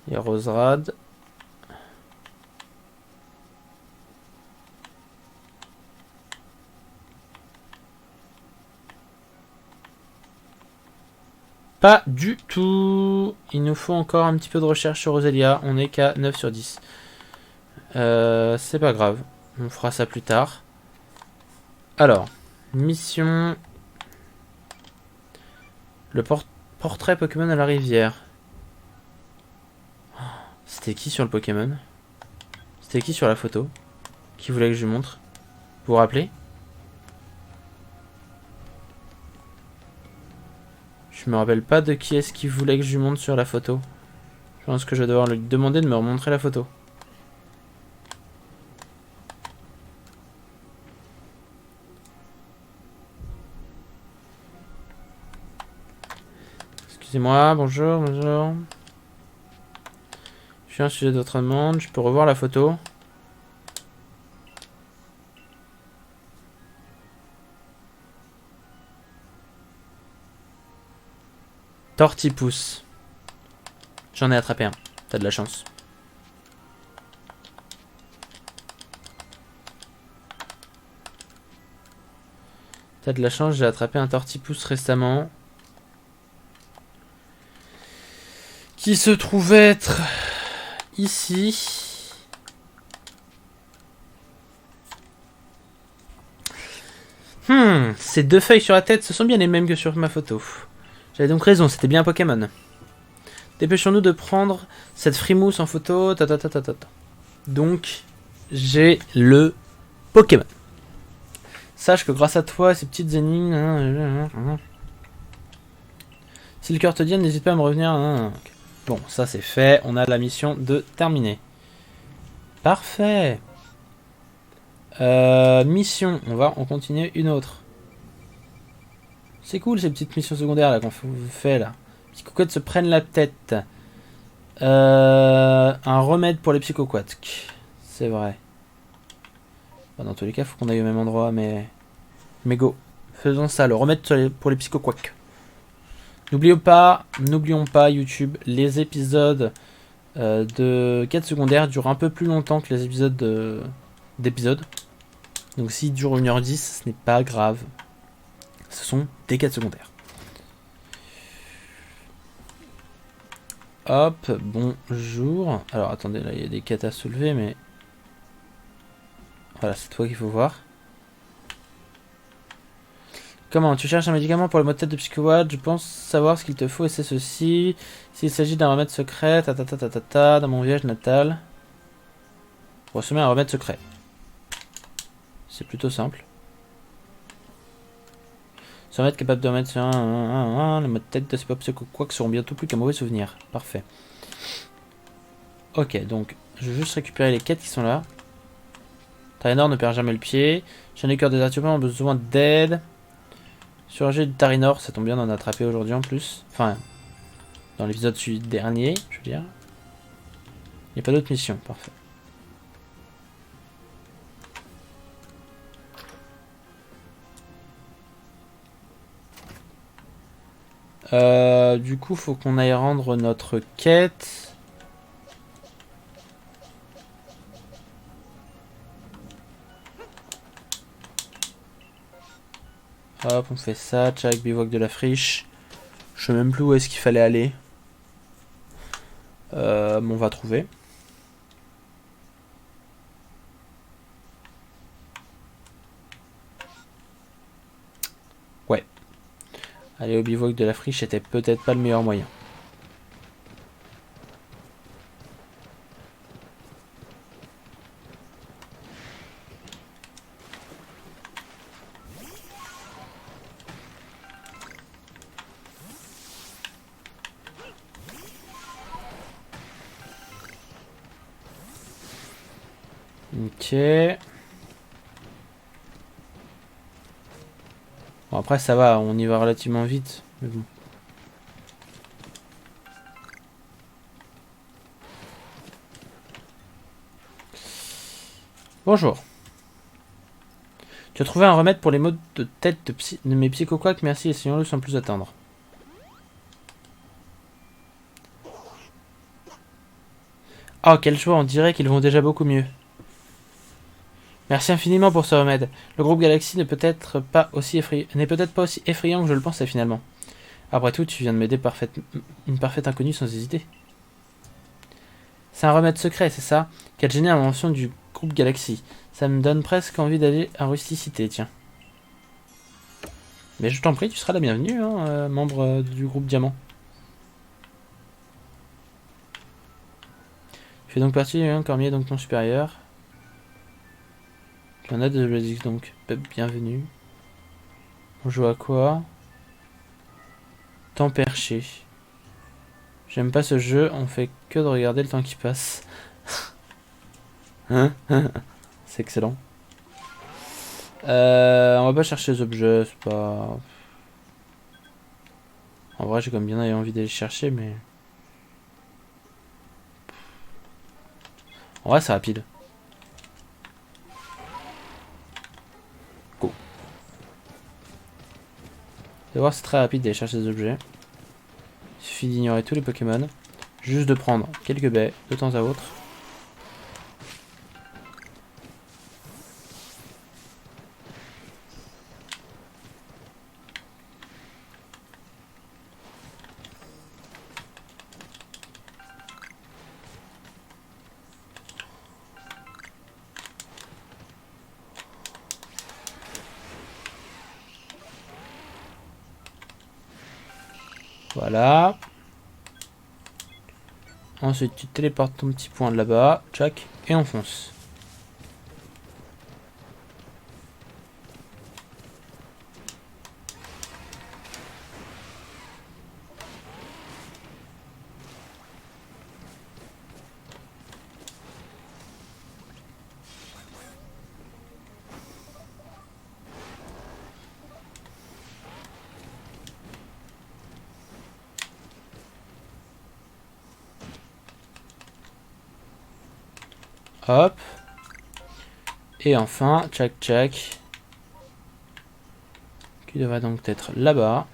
Il y a Roserad. Pas du tout. Il nous faut encore un petit peu de recherche sur Roselia. On est qu'à 9 sur 10. C'est pas grave. On fera ça plus tard. Alors, mission... Le portrait Pokémon à la rivière. C'était qui sur le Pokémon? C'était qui sur la photo? Qui voulait que je lui montre? Vous vous rappelez? Je me rappelle pas de qui est-ce qui voulait que je lui montre sur la photo. Je pense que je vais devoir lui demander de me remontrer la photo. Excusez-moi, bonjour, bonjour. Je suis un sujet de votre demande, je peux revoir la photo. Tortipousse. J'en ai attrapé un. T'as de la chance. T'as de la chance, j'ai attrapé un tortipousse récemment. Qui se trouvait être ici. Ces deux feuilles sur la tête, ce sont bien les mêmes que sur ma photo. J'avais donc raison, c'était bien un Pokémon. Dépêchons-nous de prendre cette frimousse en photo. Donc, j'ai le Pokémon. Sache que grâce à toi, ces petites énigmes... Si le cœur te dit, n'hésite pas à me revenir. Bon, ça c'est fait. On a la mission de terminer. Parfait. Mission. On va en continuer une autre. C'est cool ces petites missions secondaires là qu'on fait là. Les cocottes se prennent la tête. Un remède pour les psychoquatques. C'est vrai. Bah, dans tous les cas, faut qu'on aille au même endroit, mais go. Faisons ça, le remède pour les psychoquatques. N'oublions pas YouTube, les épisodes de quêtes secondaires durent un peu plus longtemps que les épisodes d'épisodes. Donc s'ils durent 1h10, ce n'est pas grave. Ce sont des quêtes secondaires. Hop, bonjour. Alors attendez, là il y a des quêtes à soulever, mais... Voilà, c'est toi qu'il faut voir. Comment? Tu cherches un médicament pour le mot de tête de Psychowatt. Je pense savoir ce qu'il te faut et c'est ceci. S'il s'agit d'un remède secret, dans mon village natal. Pour semer un remède secret. C'est plutôt simple. Ce remède capable de remettre sur les mots de tête de ces pop Psychoquack seront bientôt plus qu'un mauvais souvenir. Parfait. Ok, donc je vais juste récupérer les quêtes qui sont là. Tarinor ne perd jamais le pied. Chaîne du cœur des Arthuriens ont besoin d'aide. Surgé de Tarinor, ça tombe bien d'en attraper aujourd'hui en plus. Enfin, dans l'épisode dernier, je veux dire. Il n'y a pas d'autres missions, parfait. Du coup, faut qu'on aille rendre notre quête. Hop, on fait ça. Tchak, bivouac de la friche. Je sais même plus où est-ce qu'il fallait aller. Mais on va trouver. Ouais. Aller au bivouac de la friche était peut-être pas le meilleur moyen. Ok. Bon, après ça va, on y va relativement vite. Mais bon. Bonjour. Tu as trouvé un remède pour les maux de tête de mes psychoquacs. Merci, essayons-le sans plus attendre. Oh, quelle joie, on dirait qu'ils vont déjà beaucoup mieux. Merci infiniment pour ce remède. Le groupe Galaxy n'est peut-être pas aussi effrayant que je le pensais finalement. Après tout, tu viens de m'aider une parfaite inconnue sans hésiter. C'est un remède secret, c'est ça? Quelle géniale invention du groupe Galaxy. Ça me donne presque envie d'aller à Rusticité, tiens. Mais je t'en prie, tu seras la bienvenue, hein, membre du groupe Diamant. Tu fais donc partie du Cormier, donc ton supérieur. Il y en a de Basics, donc bienvenue. On joue à quoi? Temps perché. J'aime pas ce jeu, on fait que de regarder le temps qui passe. C'est excellent. On va pas chercher les objets, c'est pas... En vrai, j'ai comme bien envie d'aller chercher, mais... En vrai, c'est rapide. Go. Vous allez voir, c'est très rapide d'aller chercher des objets. Il suffit d'ignorer tous les Pokémon. Juste de prendre quelques baies de temps à autre. Voilà. Ensuite, tu téléportes ton petit point de là-bas. Tchac. Et on fonce. Hop. Et enfin, tchac tchac. Qui devrait donc être là-bas.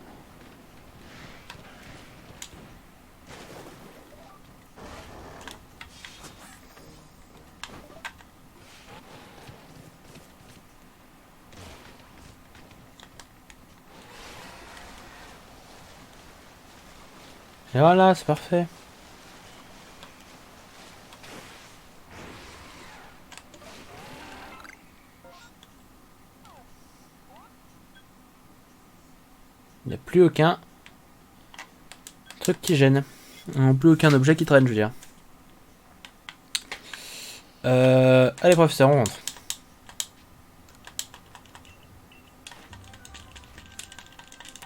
Et voilà, c'est parfait. Il n'y a plus aucun truc qui gêne. Plus aucun objet qui traîne, je veux dire. Allez, professeur, on rentre.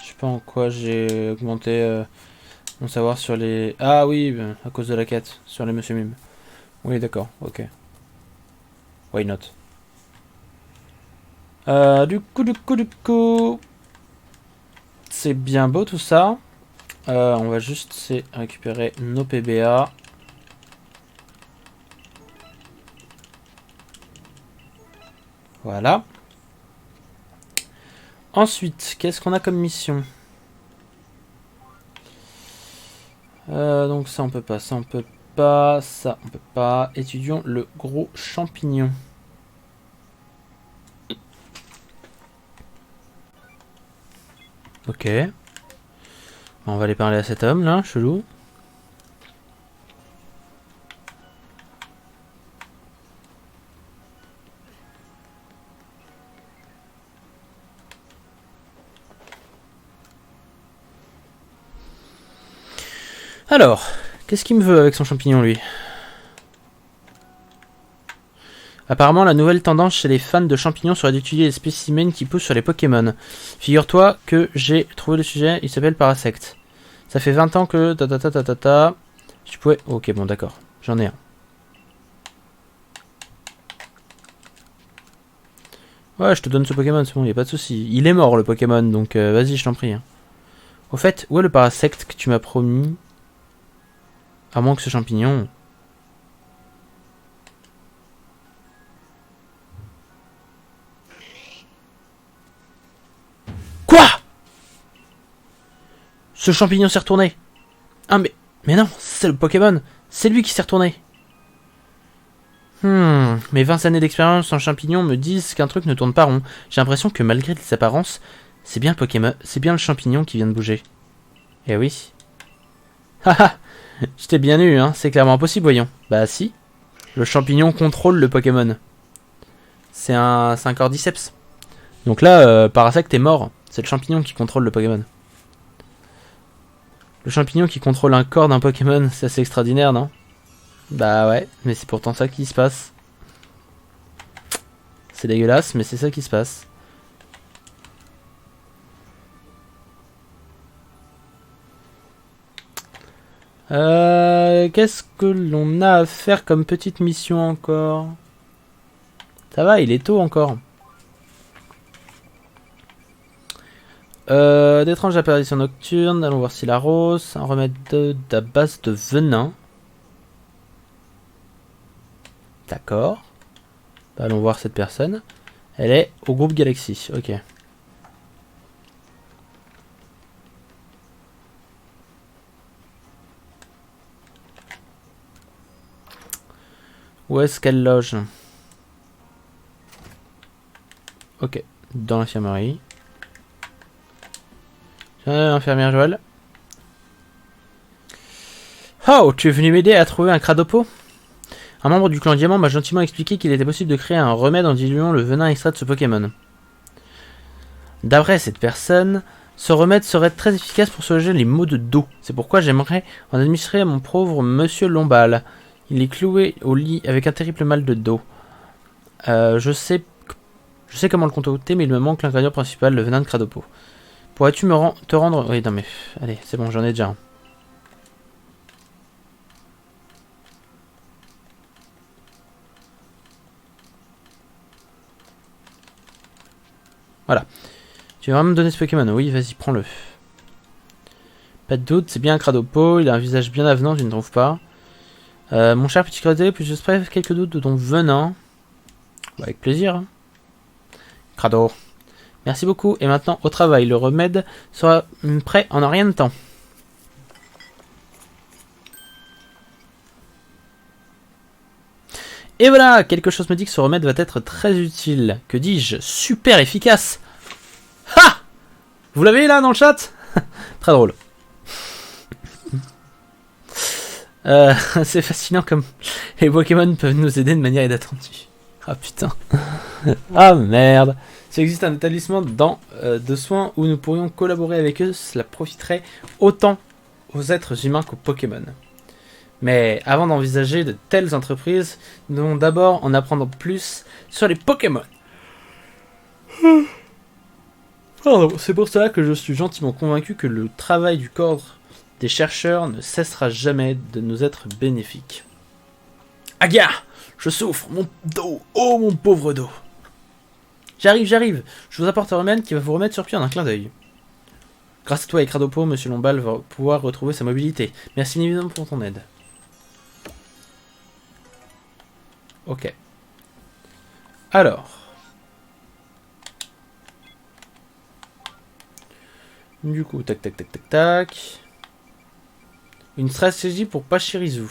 Je sais pas en quoi j'ai augmenté mon savoir sur les... Ah oui, à cause de la quête, sur les Monsieur Mime. Oui, d'accord, ok. Why not? Du coup... C'est bien beau tout ça. On va juste récupérer nos PBA. Voilà. Ensuite, qu'est-ce qu'on a comme mission? Donc ça on peut pas, ça on peut pas, ça on peut pas. Étudions le gros champignon. Ok. On va aller parler à cet homme là, chelou. Alors, qu'est-ce qu'il me veut avec son champignon lui? Apparemment, la nouvelle tendance chez les fans de champignons serait d'étudier les spécimens qui poussent sur les Pokémon. Figure-toi que j'ai trouvé le sujet, il s'appelle Parasect. Ça fait 20 ans que... Si tu pouvais... Ok, bon, d'accord. J'en ai un. Ouais, je te donne ce Pokémon, c'est bon, y a pas de souci. Il est mort, le Pokémon, donc vas-y, je t'en prie. Au fait, où est le Parasect que tu m'as promis? À moins que ce champignon... Quoi? Ce champignon s'est retourné. Ah mais non, c'est le Pokémon. C'est lui qui s'est retourné. Mes 20 années d'expérience en champignons me disent qu'un truc ne tourne pas rond. J'ai l'impression que malgré les apparences, c'est bien Pokémon, c'est bien le champignon qui vient de bouger. Eh oui. Haha, je t'ai bien eu, hein, c'est clairement impossible, voyons. Bah si, le champignon contrôle le Pokémon. C'est un Cordyceps. Donc là, Parasect est mort. C'est le champignon qui contrôle le Pokémon. Le champignon qui contrôle un corps d'un Pokémon, c'est assez extraordinaire, non? Bah ouais, mais c'est pourtant ça qui se passe. C'est dégueulasse, mais c'est ça qui se passe. Qu'est-ce que l'on a à faire comme petite mission encore? Ça va, il est tôt encore. D'étranges apparitions nocturnes. Allons voir si la rose. Un remède à base de venin. D'accord. Bah, allons voir cette personne. Elle est au groupe Galaxy. Ok. Où est-ce qu'elle loge? Ok. Dans l'infirmerie. Infirmière Joël. Oh, tu es venu m'aider à trouver un Cradopo? Un membre du clan Diamant m'a gentiment expliqué qu'il était possible de créer un remède en diluant le venin extrait de ce Pokémon. D'après cette personne, ce remède serait très efficace pour soulager les maux de dos. C'est pourquoi j'aimerais en administrer à mon pauvre monsieur Lombal. Il est cloué au lit avec un terrible mal de dos. Je sais comment le contacter, mais il me manque l'ingrédient principal, le venin de Cradopo. Pourrais-tu te rendre... Oui, non mais... Allez, c'est bon, j'en ai déjà un. Voilà. Tu vas vraiment me donner ce Pokémon? Oui, vas-y, prends-le. Pas de doute, c'est bien un Cradopo, il a un visage bien avenant, tu ne trouves pas? Mon cher petit Cradopo, puis-je exprimer quelques doutes de ton venin? Bah, avec plaisir. Hein. Crado. Merci beaucoup, et maintenant au travail, le remède sera prêt en un rien de temps. Et voilà, quelque chose me dit que ce remède va être très utile. Que dis-je? Super efficace. Ha! Vous l'avez là dans le chat? Très drôle. C'est fascinant comme les Pokémon peuvent nous aider de manière inattendue. Ah putain. Ah merde. S'il existe un établissement de soins où nous pourrions collaborer avec eux, cela profiterait autant aux êtres humains qu'aux Pokémon. Mais avant d'envisager de telles entreprises, nous devons d'abord en apprendre plus sur les Pokémon. C'est pour cela que je suis gentiment convaincu que le travail du corps des chercheurs ne cessera jamais de nous être bénéfique. Agia! Je souffre, mon dos! Oh mon pauvre dos! J'arrive! Je vous apporte un remède qui va vous remettre sur pied en un clin d'œil. Grâce à toi et Cradopo, Monsieur Lombal va pouvoir retrouver sa mobilité. Merci évidemment pour ton aide. Ok. Alors. Du coup, tac. Une stratégie pour Pachirisu.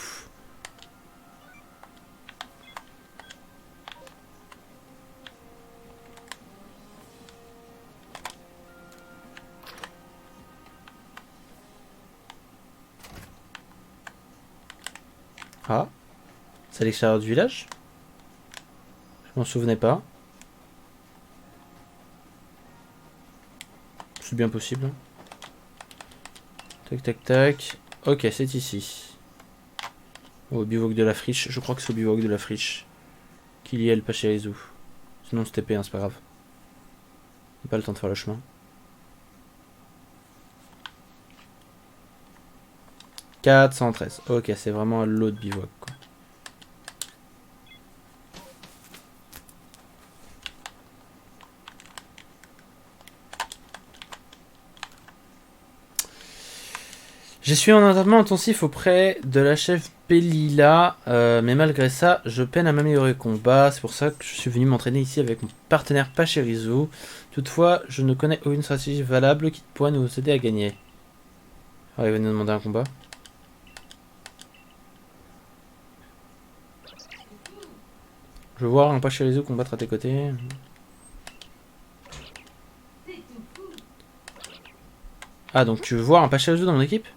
Ah. C'est à l'extérieur du village? Je m'en souvenais pas. C'est bien possible. Tac. Ok, c'est ici. Au bivouac de la friche. Je crois que c'est au bivouac de la friche qu'il y a le Pachirisu. Sinon c'est TP, hein, c'est pas grave. Pas le temps de faire le chemin. « 413. Ok, c'est vraiment l'autre bivouac, quoi. Je suis en entraînement intensif auprès de la chef Bellila, mais malgré ça, je peine à m'améliorer au combat. C'est pour ça que je suis venu m'entraîner ici avec mon partenaire Pachirisu. Toutefois, je ne connais aucune stratégie valable qui pourrait nous aider à gagner. Ah, il va nous demander un combat. Je veux voir un Pachirisu combattre à tes côtés. Ah, donc tu veux voir un Pachirisu dans mon équipe?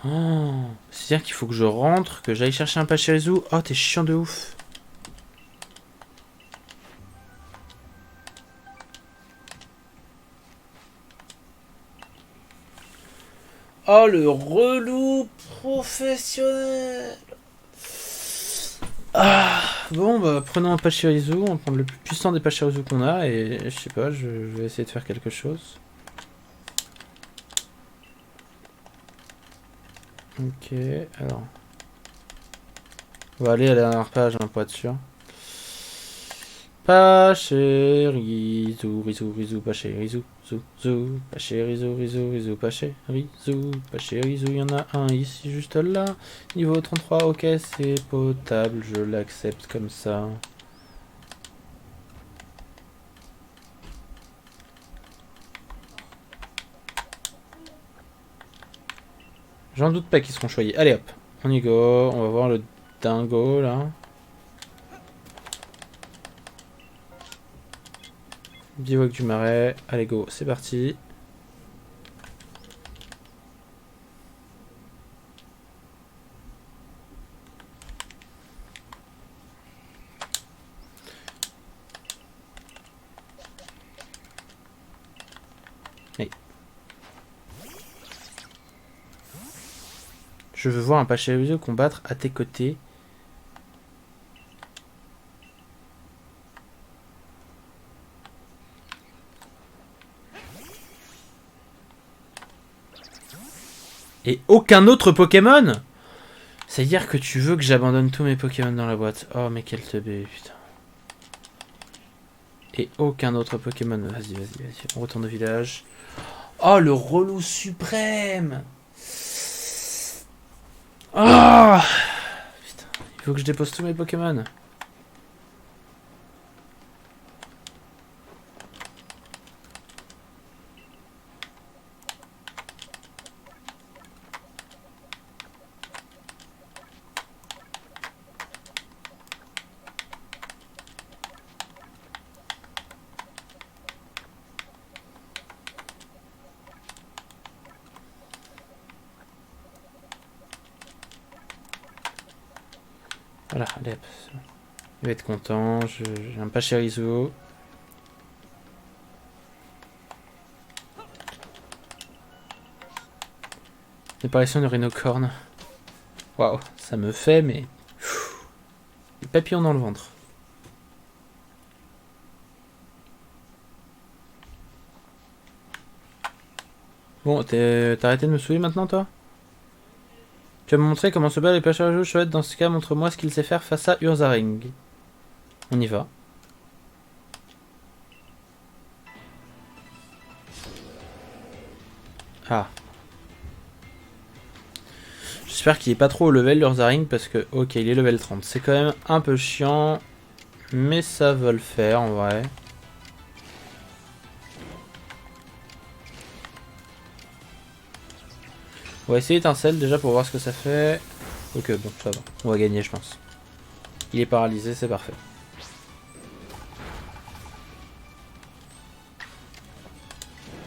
Oh, c'est-à-dire qu'il faut que je rentre, que j'aille chercher un Pachirisu. Oh, t'es chiant de ouf. Oh, le relou professionnel. Ah, bon, bah, prenons un Pachirisu. On va prendre le plus puissant des Pachirisu qu'on a. Et je sais pas, je vais essayer de faire quelque chose. Ok, alors. On va aller à la dernière page, hein, pour être sûr. Pas chez Rizou, Rizou, Rizou, pas chez Rizou, Zou, Zou, pas chez Rizou, Rizou, Rizou, pas chez Rizou, pas chez Rizou, il y en a un ici juste là. Niveau 33, ok, c'est potable, je l'accepte comme ça. J'en doute pas qu'ils seront choyés. Allez hop, on y go, on va voir le dingo là. Bivouac du marais, allez go, c'est parti. Hey. Je veux voir un Pachelisu combattre à tes côtés. Et aucun autre Pokémon? C'est-à-dire que tu veux que j'abandonne tous mes Pokémon dans la boîte. Oh, mais quel teubé, putain. Et aucun autre Pokémon. Vas-y, vas-y, vas-y. On retourne au village. Oh, le relou suprême. Oh putain, il faut que je dépose tous mes Pokémon. Voilà, allez hop. Il va être content. J'ai un Pachirisu. L'apparition de Rhinocorn. Waouh, ça me fait, mais. Des papillons dans le ventre. Bon, t'as arrêté de me saouler maintenant, toi? Tu vas me montrer comment se battent les Pachirisu chouettes. Dans ce cas, montre-moi ce qu'il sait faire face à Ursaring. On y va. Ah. J'espère qu'il est pas trop au level l'Ursaring parce que, ok, il est level 30. C'est quand même un peu chiant, mais ça va le faire en vrai. On va essayer étincelle déjà pour voir ce que ça fait. Ok, bon, ça va. On va gagner, je pense. Il est paralysé, c'est parfait.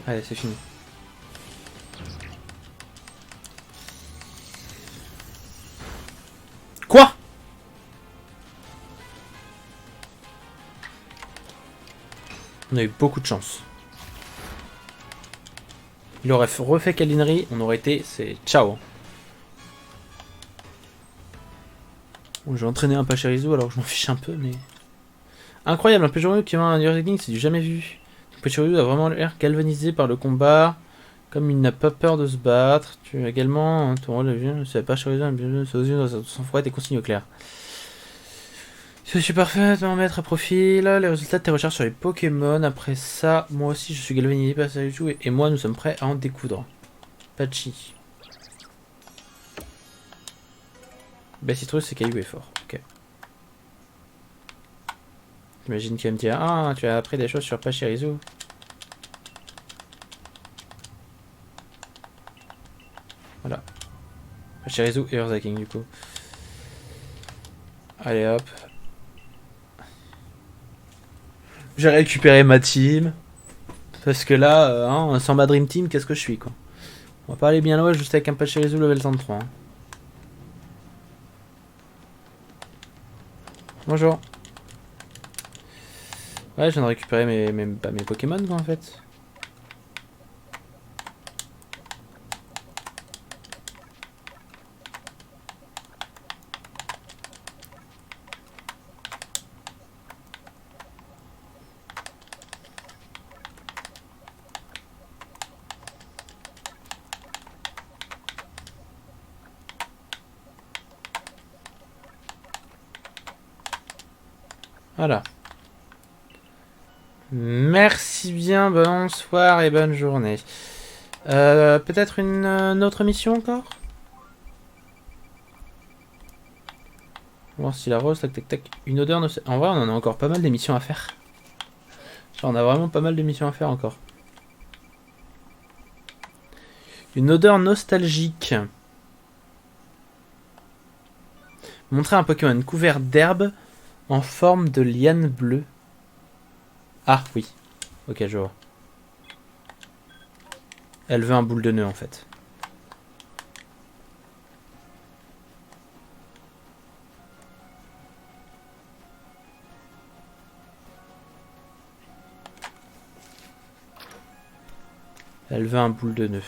Allez, c'est fini. Quoi? On a eu beaucoup de chance. Il aurait refait Kalinerie, on aurait été... C'est ciao. Bon, je vais entraîner un Pachirisu alors que je m'en fiche un peu, mais... Incroyable, un Pachirisu qui va un Ursaring, c'est du jamais vu. Le Pachirisu a vraiment l'air galvanisé par le combat. Comme il n'a pas peur de se battre. Tu as également ton rôle de vie. C'est Pachirisu, un bien sans froid et consigne au clair. Je suis parfaitement mettre à profil les résultats de tes recherches sur les Pokémon. Après ça, moi aussi je suis galvanisé par ça et moi nous sommes prêts à en découdre. Pachi. Bah si trouve c'est Caillou est fort. Ok. J'imagine qu'il va me dire ah tu as appris des choses sur Pachirisu. Voilà. Pachirisu et Ursaring du coup. Allez hop. J'ai récupéré ma team. Parce que là, sans ma Dream Team, qu'est-ce que je suis quoi. On va pas aller bien loin juste avec un Pachirisu level 33. Hein. Bonjour. Ouais, je viens de récupérer mes Pokémon quoi en fait. Voilà. Merci bien, bonsoir et bonne journée. Peut-être une autre mission encore? Voir si la rose, tac tac tac. Une odeur, en vrai, on en a encore pas mal d'émissions à faire. Genre, on a vraiment pas mal d'émissions à faire encore. Une odeur nostalgique. Montrer un Pokémon couvert d'herbe en forme de liane bleue. Ah oui. Ok, je vois. Elle veut un boule de nœud en fait. Elle veut un boule de nœud.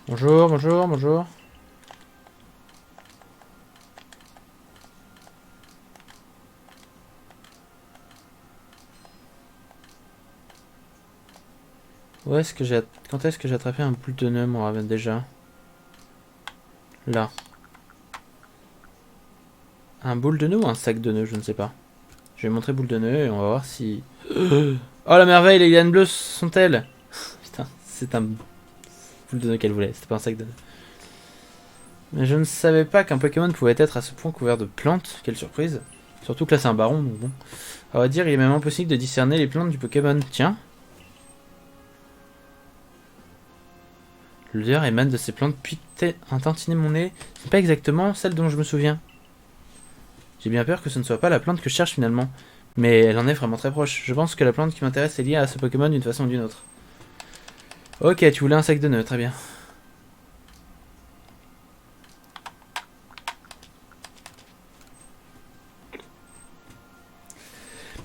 Bonjour, bonjour, bonjour. Où est-ce que j'ai... Quand est-ce que j'ai attrapé un boule de nœud, moi, déjà? Là. Un boule de nœud ou un sac de nœud, je ne sais pas. Je vais montrer boule de nœud et on va voir si... Oh la merveille, les lianes bleues sont-elles? Putain, c'est un boule de nœud qu'elle voulait, c'était pas un sac de nœud. Mais je ne savais pas qu'un Pokémon pouvait être à ce point couvert de plantes. Quelle surprise. Surtout que là c'est un baron, donc bon. On va dire il est même impossible de discerner les plantes du Pokémon. Tiens. L'odeur émane de ces plantes, puis un tantinet mon nez. C'est pas exactement celle dont je me souviens. J'ai bien peur que ce ne soit pas la plante que je cherche finalement. Mais elle en est vraiment très proche. Je pense que la plante qui m'intéresse est liée à ce Pokémon d'une façon ou d'une autre. Ok, tu voulais un sac de nœuds, très bien.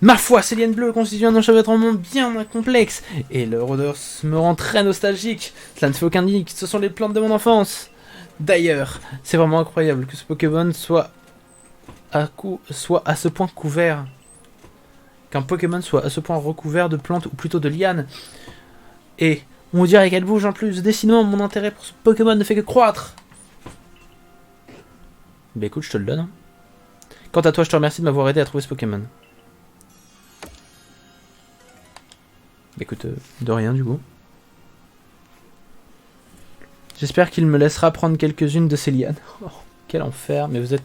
Ma foi, ces lianes bleues constituent un enchevêtrement bien complexe, et leur odeur me rend très nostalgique. Cela ne fait aucun doute, ce sont les plantes de mon enfance. D'ailleurs, c'est vraiment incroyable que ce Pokémon soit à ce point couvert. Qu'un Pokémon soit à ce point recouvert de plantes, ou plutôt de lianes. Et on dirait qu'elle bouge en plus. Décidément, mon intérêt pour ce Pokémon ne fait que croître. Bah écoute, je te le donne. Quant à toi, je te remercie de m'avoir aidé à trouver ce Pokémon. Écoute, de rien du coup. J'espère qu'il me laissera prendre quelques-unes de ces lianes. Oh, quel enfer, mais vous êtes...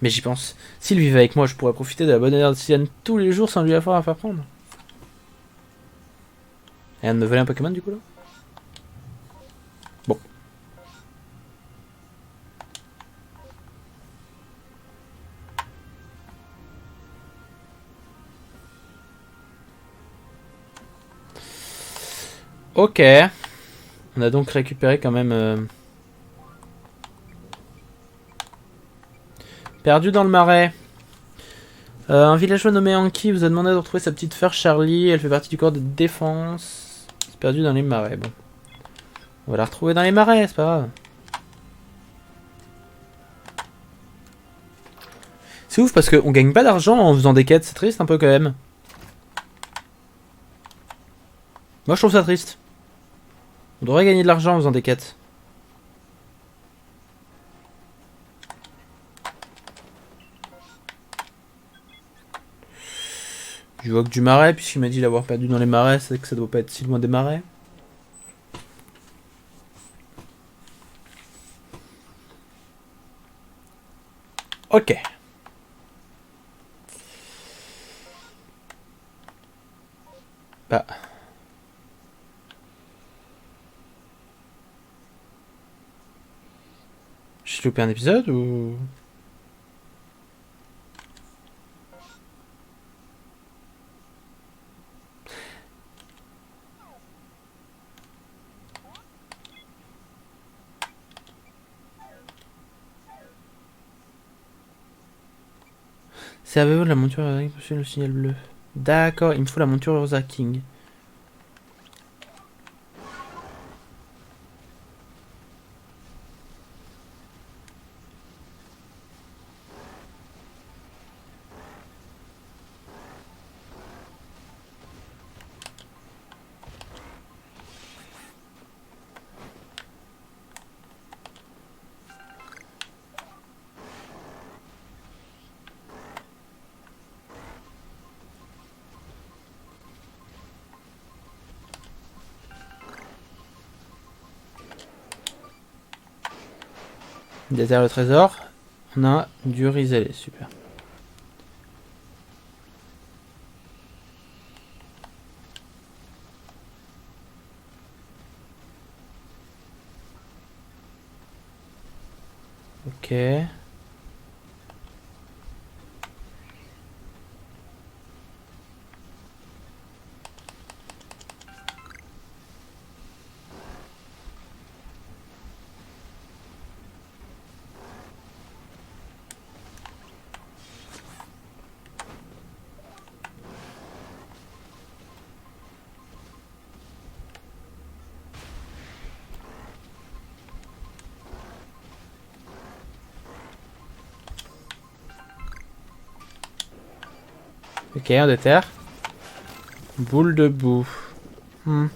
Mais j'y pense. S'il vivait avec moi, je pourrais profiter de la bonne odeur de ces lianes tous les jours sans lui avoir à faire prendre. Et elle me voler un Pokémon du coup là? Bon. Ok. On a donc récupéré quand même... Perdu dans le marais. Un villageois nommé Anki vous a demandé de retrouver sa petite fleur Charlie. Elle fait partie du corps de défense. C'est perdu dans les marais. Bon. On va la retrouver dans les marais, c'est pas grave. C'est ouf parce qu'on gagne pas d'argent en faisant des quêtes. C'est triste un peu quand même. Moi je trouve ça triste. On devrait gagner de l'argent en faisant des quêtes. Je vois que du marais, puisqu'il m'a dit l'avoir perdu dans les marais, c'est que ça doit pas être si loin des marais. Ok. Bah. J'ai loupé un épisode ou... Servez-vous de la monture Rosa King pour suivre le signal bleu. D'accord, il me faut la monture Rosa King. Déterre le trésor. On a du riz, super. Ok. Ok, on déterre. Boule de boue. Mais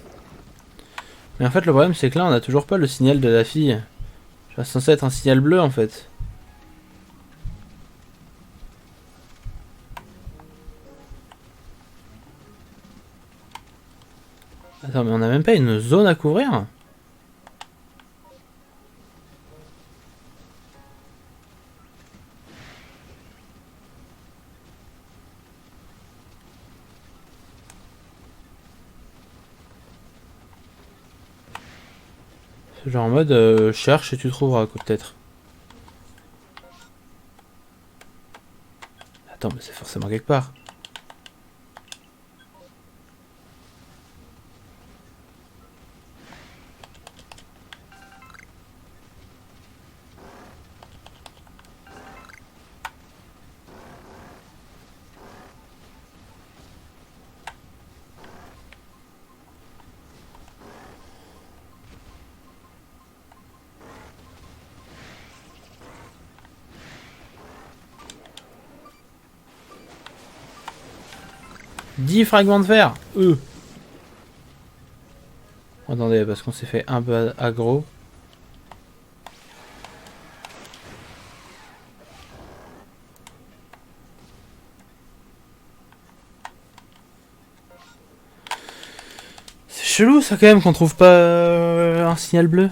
en fait, le problème, c'est que là, on a toujours pas le signal de la fille. C'est censé être un signal bleu, en fait. Attends, mais on a même pas une zone à couvrir? Genre en mode, cherche et tu trouveras, quoi, peut-être. Attends, mais c'est forcément quelque part. Dix fragments de fer. Attendez, parce qu'on s'est fait un peu aggro. C'est chelou ça quand même qu'on trouve pas un signal bleu.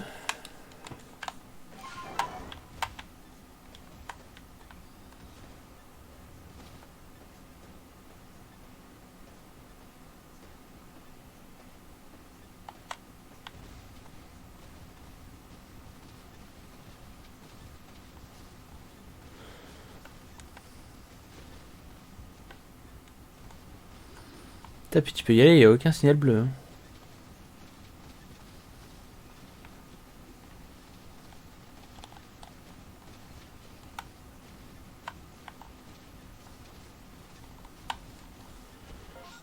Puis tu peux y aller, il n'y a aucun signal bleu. Hein.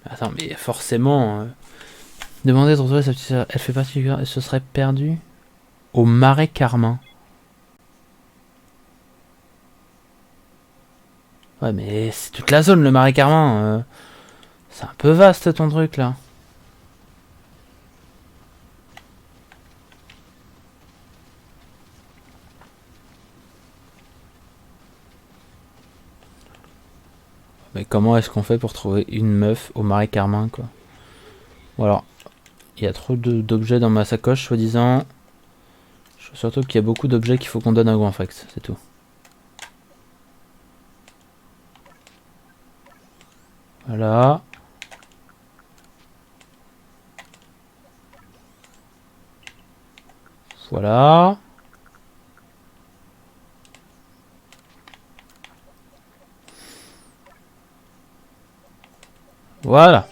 Attends, mais forcément... Demandez de retrouver sa petite sœur. Elle fait partie du... Elle se serait perdue au marais Carmin. Ouais, mais c'est toute la zone, le marais Carmin. C'est un peu vaste, ton truc, là. Mais comment est-ce qu'on fait pour trouver une meuf au marais Carmin, quoi? Ou alors, il y a trop d'objets dans ma sacoche, soi-disant. Surtout qu'il y a beaucoup d'objets qu'il faut qu'on donne à Gwanfax, c'est tout. Voilà. Voilà. Voilà.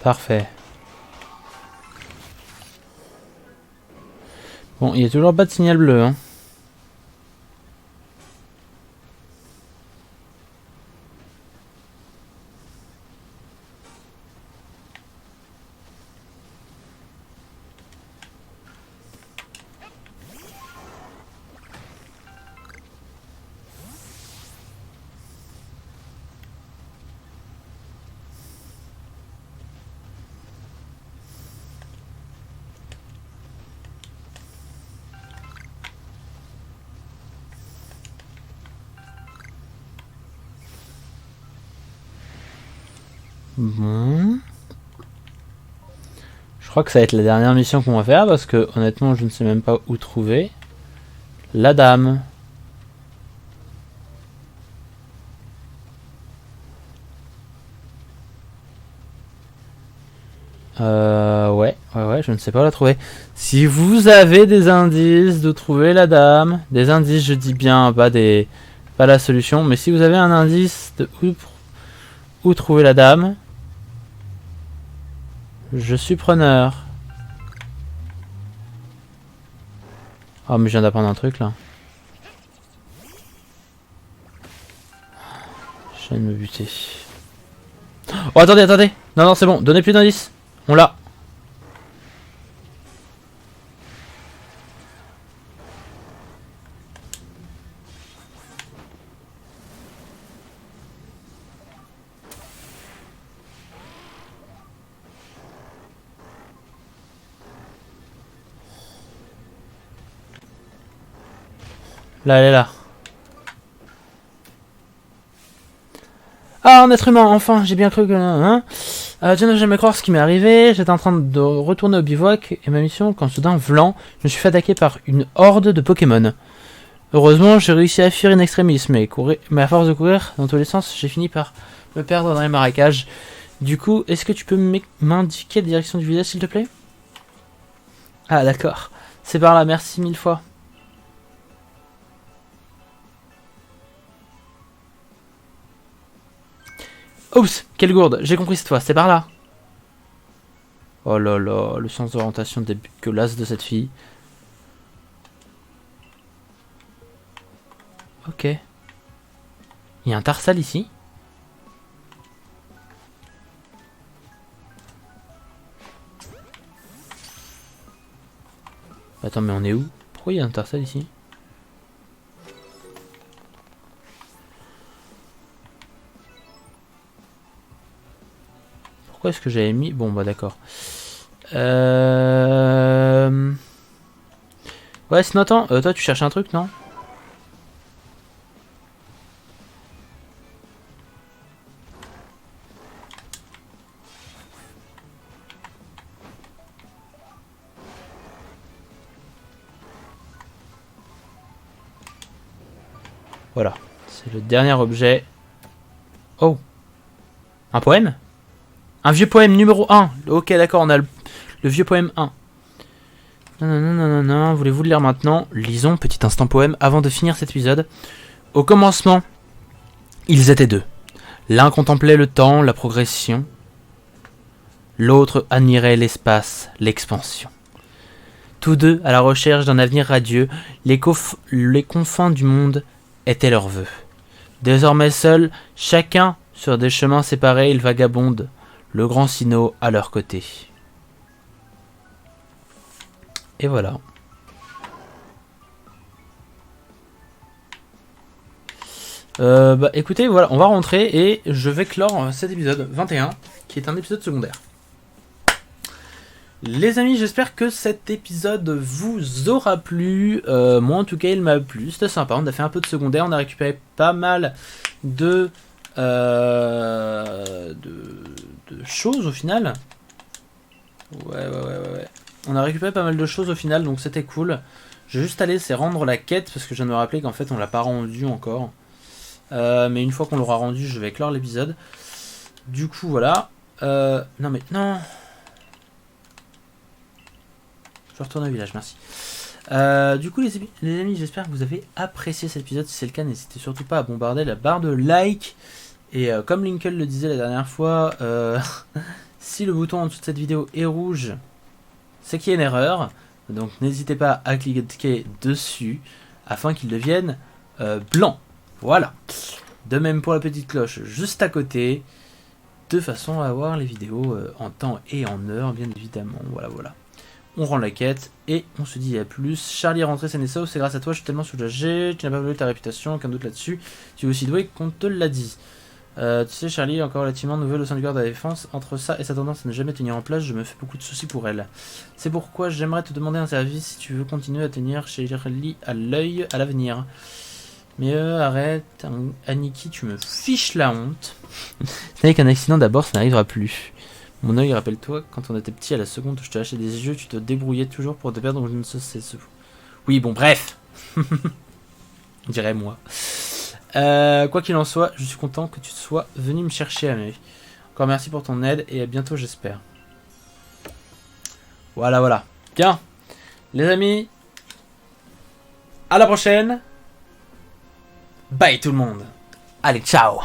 Parfait. Bon, il n'y a toujours pas de signal bleu, hein. Bon. Je crois que ça va être la dernière mission qu'on va faire parce que honnêtement je ne sais même pas où trouver la dame. Ouais, je ne sais pas où la trouver. Si vous avez des indices de trouver la dame, des indices je dis bien, pas la solution, mais si vous avez un indice de où trouver la dame, je suis preneur. Oh mais je viens d'apprendre un truc là. Je viens de me buter. Oh attendez, attendez. Non, c'est bon, donnez plus d'indices. On l'a. Là, elle est là. Ah, un être humain, enfin, j'ai bien cru que... Hein, je ne jamais croire ce qui m'est arrivé. J'étais en train de retourner au bivouac et ma mission, quand soudain, vlan, je me suis fait attaquer par une horde de Pokémon. Heureusement, j'ai réussi à fuir in extremis, mais à force de courir dans tous les sens, j'ai fini par me perdre dans les marécages. Du coup, est-ce que tu peux m'indiquer la direction du village, s'il te plaît? Ah, d'accord. C'est par là, merci mille fois. Oups, quelle gourde, j'ai compris cette fois, c'est par là. Oh là là, le sens d'orientation dégueulasse de cette fille. Ok. Il y a un Tarsal ici. Attends, mais on est où? Pourquoi il y a un Tarsal ici? Pourquoi est-ce que j'avais mis... Bon, bah d'accord. Ouais, sinon attends, toi tu cherches un truc, non? Voilà, c'est le dernier objet. Oh, un poème? Un vieux poème numéro 1. Ok, d'accord, on a le vieux poème 1. Non, voulez-vous le lire maintenant? Lisons, petit instant poème, avant de finir cet épisode. Au commencement, ils étaient deux. L'un contemplait le temps, la progression. L'autre admirait l'espace, l'expansion. Tous deux, à la recherche d'un avenir radieux, les confins du monde étaient leurs vœux. Désormais seuls, chacun sur des chemins séparés, ils vagabondent, le grand Sinnoh à leur côté. Et voilà. Bah écoutez, voilà, on va rentrer et je vais clore cet épisode 21, qui est un épisode secondaire. Les amis, j'espère que cet épisode vous aura plu. Moi en tout cas il m'a plu, c'était sympa, on a fait un peu de secondaire, on a récupéré pas mal de choses au final. Ouais. On a récupéré pas mal de choses au final, donc c'était cool. Je vais juste aller rendre la quête, parce que je viens de me rappeler qu'en fait on l'a pas rendu encore. Mais une fois qu'on l'aura rendu, je vais clore l'épisode. Du coup voilà. Non. Je retourne au village, merci. Du coup les amis, j'espère que vous avez apprécié cet épisode. Si c'est le cas, n'hésitez surtout pas à bombarder la barre de like. Et comme Lincoln le disait la dernière fois, si le bouton en dessous de cette vidéo est rouge, c'est qu'il y a une erreur. Donc n'hésitez pas à cliquer dessus afin qu'il devienne blanc. Voilà. De même pour la petite cloche juste à côté, de façon à avoir les vidéos en temps et en heure, bien évidemment. Voilà, voilà. On rend la quête et on se dit à plus. Charlie est rentré, c'est ça, c'est grâce à toi, je suis tellement soulagé. Tu n'as pas volé ta réputation, aucun doute là-dessus. Tu es aussi doué qu'on te l'a dit. Tu sais, Charlie est encore relativement nouvelle au sein du corps de la défense. Entre ça et sa tendance à ne jamais tenir en place, je me fais beaucoup de soucis pour elle. C'est pourquoi j'aimerais te demander un service si tu veux continuer à tenir Charlie à l'œil à l'avenir. Mais arrête, Aniki, tu me fiches la honte. C'est avec un accident d'abord, ça n'arrivera plus. Mon œil, rappelle-toi, quand on était petit, à la seconde où je te lâchais des yeux, tu te débrouillais toujours pour te perdre dans je ne sais ce. Oui, bon, bref. On dirait moi. Quoi qu'il en soit, je suis content que tu sois venu me chercher, Amélie. Encore merci pour ton aide et à bientôt, j'espère. Voilà, voilà. Bien, les amis, à la prochaine. Bye tout le monde. Allez, ciao.